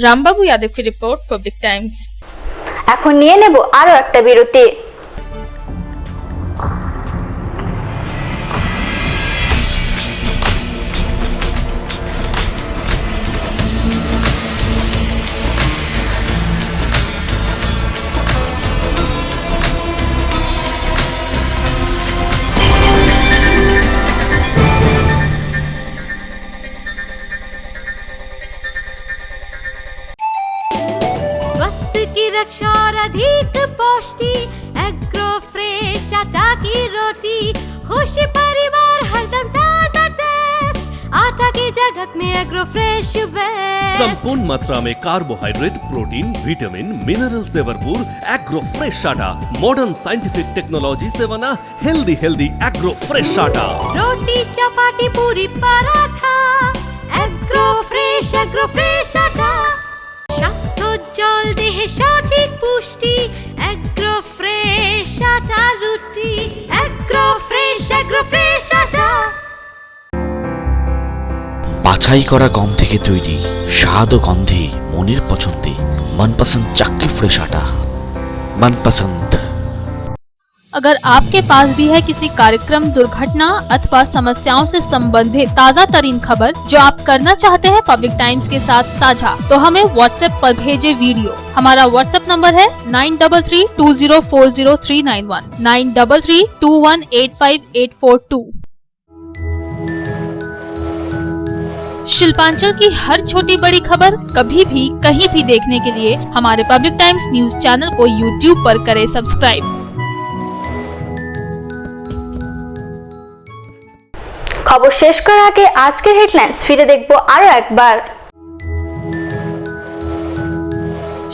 रामबाबू यादव की रिपोर्ट, पब्लिक टाइम्स। এখন নিয়ে নেব আরো একটা বিরতি। स्वास्थ्य की रक्षा और अधिक पौष्टिक एग्रो फ्रेश आटा की रोटी, खुशी परिवार हरदम ताजा टेस्ट, आटा की जगत में एग्रो फ्रेश बेस्ट। संपूर्ण मात्रा में कार्बोहाइड्रेट, प्रोटीन, विटामिन, मिनरल से भरपूर एग्रो फ्रेश आटा मॉडर्न साइंटिफिक टेक्नोलॉजी से बना हेल्दी एग्रो फ्रेश आटा। रोटी चपाटी पूरी पराठा, एग्रो फ्रेश आटा। স্বাস্থ্যোজ্জ্বল দেহে সঠিক পুষ্টি, এগ্রো ফ্রেশ আটা রুটি, এগ্রো ফ্রেশ আটা। বাছাই করা গম থেকে তৈরি স্বাদ ও গন্ধে মনের পছন্দে मनपसंद चाक्की फ्रेश आटा, मनपसंद। अगर आपके पास भी है किसी कार्यक्रम, दुर्घटना अथवा समस्याओं से संबंधित ताज़ा तरीन खबर जो आप करना चाहते हैं पब्लिक टाइम्स के साथ साझा, तो हमें व्हाट्सएप पर भेजे वीडियो। हमारा व्हाट्सएप नंबर है 9332040391, 9332185842। शिल्पांचल की हर छोटी बड़ी खबर कभी भी कहीं भी देखने के लिए हमारे पब्लिक टाइम्स न्यूज चैनल को यूट्यूब पर करें सब्सक्राइब। খবর শেষ করার আগে আজকের হেডলাইন্স ফিরে দেখব আরো একবার।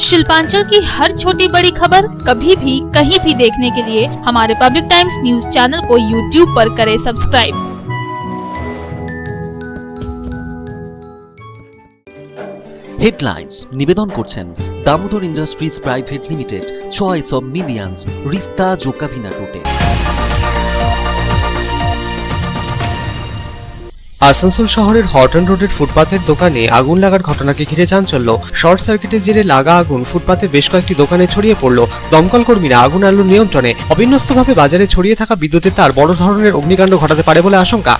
शिल्पांचल की हर छोटी बड़ी खबर कभी भी कहीं भी देखने के लिए हमारे पब्लिक टाइम्स न्यूज चैनल को यूट्यूब पर करें सब्सक्राइब। হেডলাইন্স নিবেদন করছেন Damodar Industries Private Limited, choice of millions, রিস্তা জোকাভিনা টোটে। আসানসোল শহরের হটন রোডের ফুটপাতের দোকানে আগুন লাগার ঘটনাকে ঘিরে চাঞ্চল্য। শর্ট সার্কিটের জেরে লাগা আগুন ফুটপাতের বেশ কয়েকটি দোকানে ছড়িয়ে পড়ল। দমকল কর্মীরা আগুন আনল নিয়ন্ত্রণে। অবিন্যস্তভাবে বাজারে ছড়িয়ে থাকা বিদ্যুতের তার বড় ধরনের অগ্নিকাণ্ড ঘটাতে পারে বলে আশঙ্কা।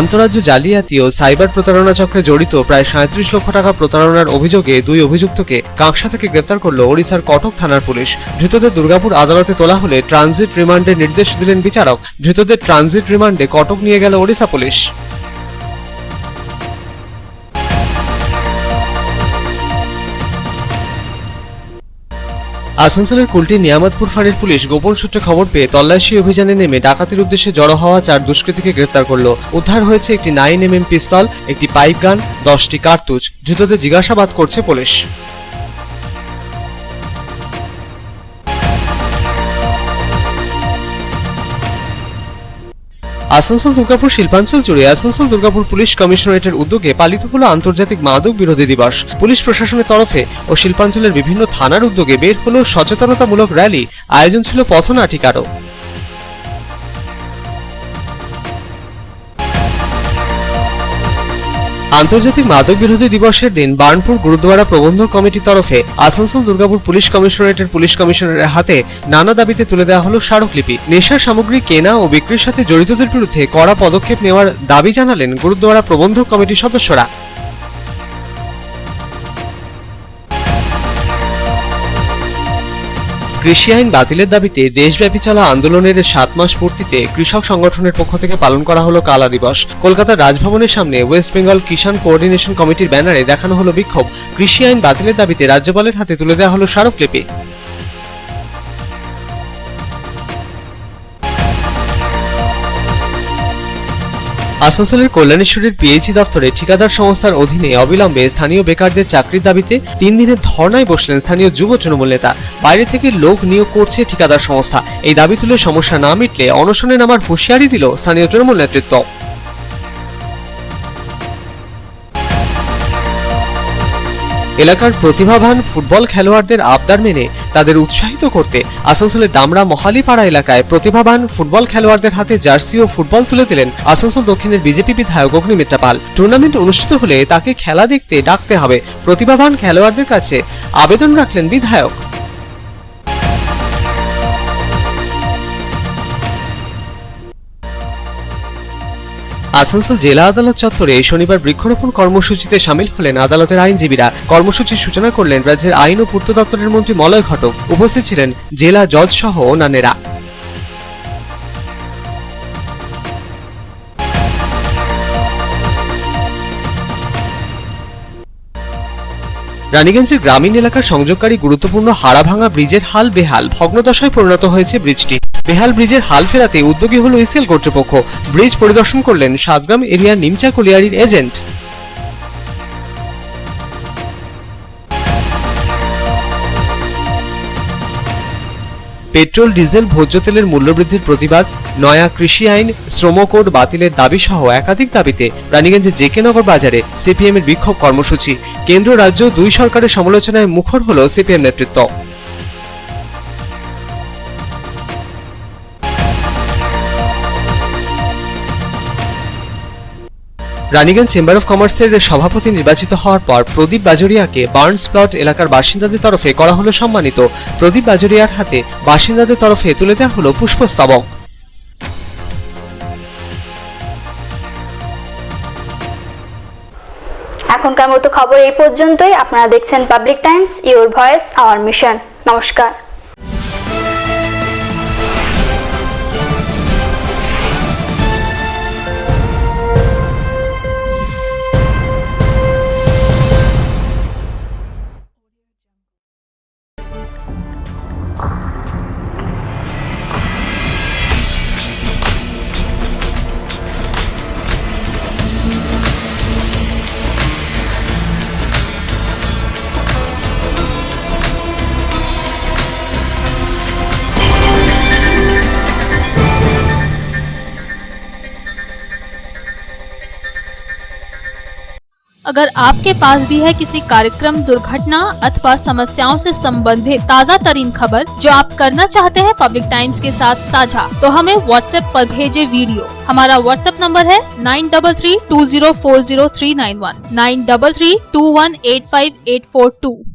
আন্তঃরাজ্য জালিয়াতি ও সাইবার প্রতারণা চক্রে জড়িত প্রায় ৩৭ লক্ষ টাকা প্রতারণার অভিযোগে দুই অভিযুক্তকে কাঁকসা থেকে গ্রেপ্তার করল ওড়িশার কটক থানার পুলিশ। ধৃতদের দুর্গাপুর আদালতে তোলা হলে ট্রানজিট রিমান্ডের নির্দেশ দিলেন বিচারক। ধৃতদের ট্রানজিট রিমান্ডে কটক নিয়ে গেল ওড়িশা পুলিশ। আসানসোলের কুলটি নিয়ামতপুর ফাঁড়ির পুলিশ গোপন সূত্রে খবর পেয়ে তল্লাশি অভিযানে নেমে ডাকাতির উদ্দেশ্যে জড়ো হওয়া 4 দুষ্কৃতীকে গ্রেফতার করল। উদ্ধার হয়েছে একটি 9mm পিস্তল, একটি পাইপ গান, 10টি কার্তুজ। ধৃতদের জিজ্ঞাসাবাদ করছে পুলিশ। আসানসোল দুর্গাপুর শিল্পাঞ্চল জুড়ে আসানসোল দুর্গাপুর পুলিশ কমিশনারেটের উদ্যোগে পালিত হলো আন্তর্জাতিক মাদক বিরোধী দিবস। পুলিশ প্রশাসনের তরফে ও শিল্পাঞ্চলের বিভিন্ন থানার উদ্যোগে বের হলো সচেতনতামূলক র্যালি। আয়োজন ছিল পথনাটিকারও। আন্তর্জাতিক মাদক বিরোধী দিবসের দিন বার্নপুর গুরুদ্বারা প্রবন্ধক কমিটির তরফে আসানসোল দুর্গাপুর পুলিশ কমিশনারেটের পুলিশ কমিশনারের হাতে নানা দাবিতে তুলে দেওয়া হলো স্মারকলিপি। নেশার সামগ্রী কেনা ও বিক্রির সাথে জড়িতদের বিরুদ্ধে কড়া পদক্ষেপ নেওয়ার দাবি জানালেন গুরুদ্বারা প্রবন্ধক কমিটির সদস্যরা। কৃষি আইন বাতিলের দাবিতে দেশব্যাপী চলা আন্দোলনের 7 মাস পূর্তিতে কৃষক সংগঠনের পক্ষ থেকে পালন করা হলো কালা দিবস। কলকাতার রাজভবনের সামনে ওয়েস্ট বেঙ্গল কিষাণ কোঅর্ডিনেশন কমিটির ব্যানারে দেখানো হলো বিক্ষোভ। কৃষি আইন বাতিলের দাবিতে রাজ্যপালের হাতে তুলে দেওয়া হলো স্মারকলিপি। আসানসোলের কল্যাণেশ্বরের পিএইচই দপ্তরে ঠিকাদার সংস্থার অধীনে অবিলম্বে স্থানীয় বেকারদের চাকরির দাবিতে 3 দিনের ধর্নায় বসলেন স্থানীয় যুব তৃণমূল নেতা। বাইরে থেকে লোক নিয়োগ করছে ঠিকাদার সংস্থা। এই দাবি তুলে সমস্যা না মিটলে অনশনে নামার হুঁশিয়ারি দিল স্থানীয় তৃণমূল নেতৃত্ব। এলাকার প্রতিভাবান ফুটবল খেলোয়াড়দের আবদার মেনে তাদের উৎসাহিত করতে আসানসোলের দামরা মহালিপাড়া এলাকায় প্রতিভাবান ফুটবল খেলোয়াড়দের হাতে জার্সি ও ফুটবল তুলে দিলেন আসানসোল দক্ষিণের বিজেপি বিধায়ক অগ্নিমিত্রা পাল। টুর্নামেন্ট অনুষ্ঠিত হলে তাকে খেলা দেখতে ডাকতে হবে, প্রতিভাবান খেলোয়াড়দের কাছে আবেদন রাখলেন বিধায়ক। আসানসোল জেলা আদালত চত্বরে শনিবার বৃক্ষরোপণ কর্মসূচিতে শামিল হলেন আদালতের আইনজীবীরা। কর্মসূচির সূচনা করলেন রাজ্যের আইন ও পূর্ত দপ্তরের মন্ত্রী মলয় ঘটক। উপস্থিত ছিলেন জেলা জজ সহ অন্যান্যরা। রানীগঞ্জের গ্রামীণ এলাকার সংযোগকারী গুরুত্বপূর্ণ হাড়াভাঙা ব্রিজের হাল বেহাল, ভগ্নদশায় পরিণত হয়েছে ব্রিজটি। বেহাল ব্রিজের হাল ফেরাতে উদ্যোগী হল ইসিএল কর্তৃপক্ষ। ব্রিজ পরিদর্শন করলেন সাতগ্রাম এরিয়ার নিমচা কলিয়ারির এজেন্ট। পেট্রোল ডিজেল ভোজ্য তেলের মূল্যবৃদ্ধির প্রতিবাদ, নয়া কৃষি আইন, শ্রম কোড বাতিলের দাবি সহ একাধিক দাবিতে রানীগঞ্জের জেকে নগর বাজারে সিপিএম এর বিক্ষোভ কর্মসূচি। কেন্দ্র রাজ্য দুই সরকারের সমালোচনায় মুখর হল সিপিএম নেতৃত্ব। রানীগঞ্জ চেম্বার অফ কমার্সের সভাপতি নির্বাচিত হওয়ার পর প্রদীপ বাজরিয়াকে বার্নস প্লট এলাকার বাসিন্দাদের তরফে করা হলো সম্মানিত। প্রদীপ বাজরিয়ার হাতে বাসিন্দাদের তরফে তুলে দেওয়া হলো পুষ্পস্তবক। এখনকার মতো খবর এই পর্যন্তই। আপনারা দেখছেন public Times, your voice hour mission. নমস্কার। अगर आपके पास भी है किसी कार्यक्रम, दुर्घटना अथवा समस्याओं से संबंधित ताज़ा तरीन खबर जो आप करना चाहते हैं पब्लिक टाइम्स के साथ साझा, तो हमें व्हाट्सएप पर भेजे वीडियो। हमारा व्हाट्सएप नंबर है 9332040391 9332185842।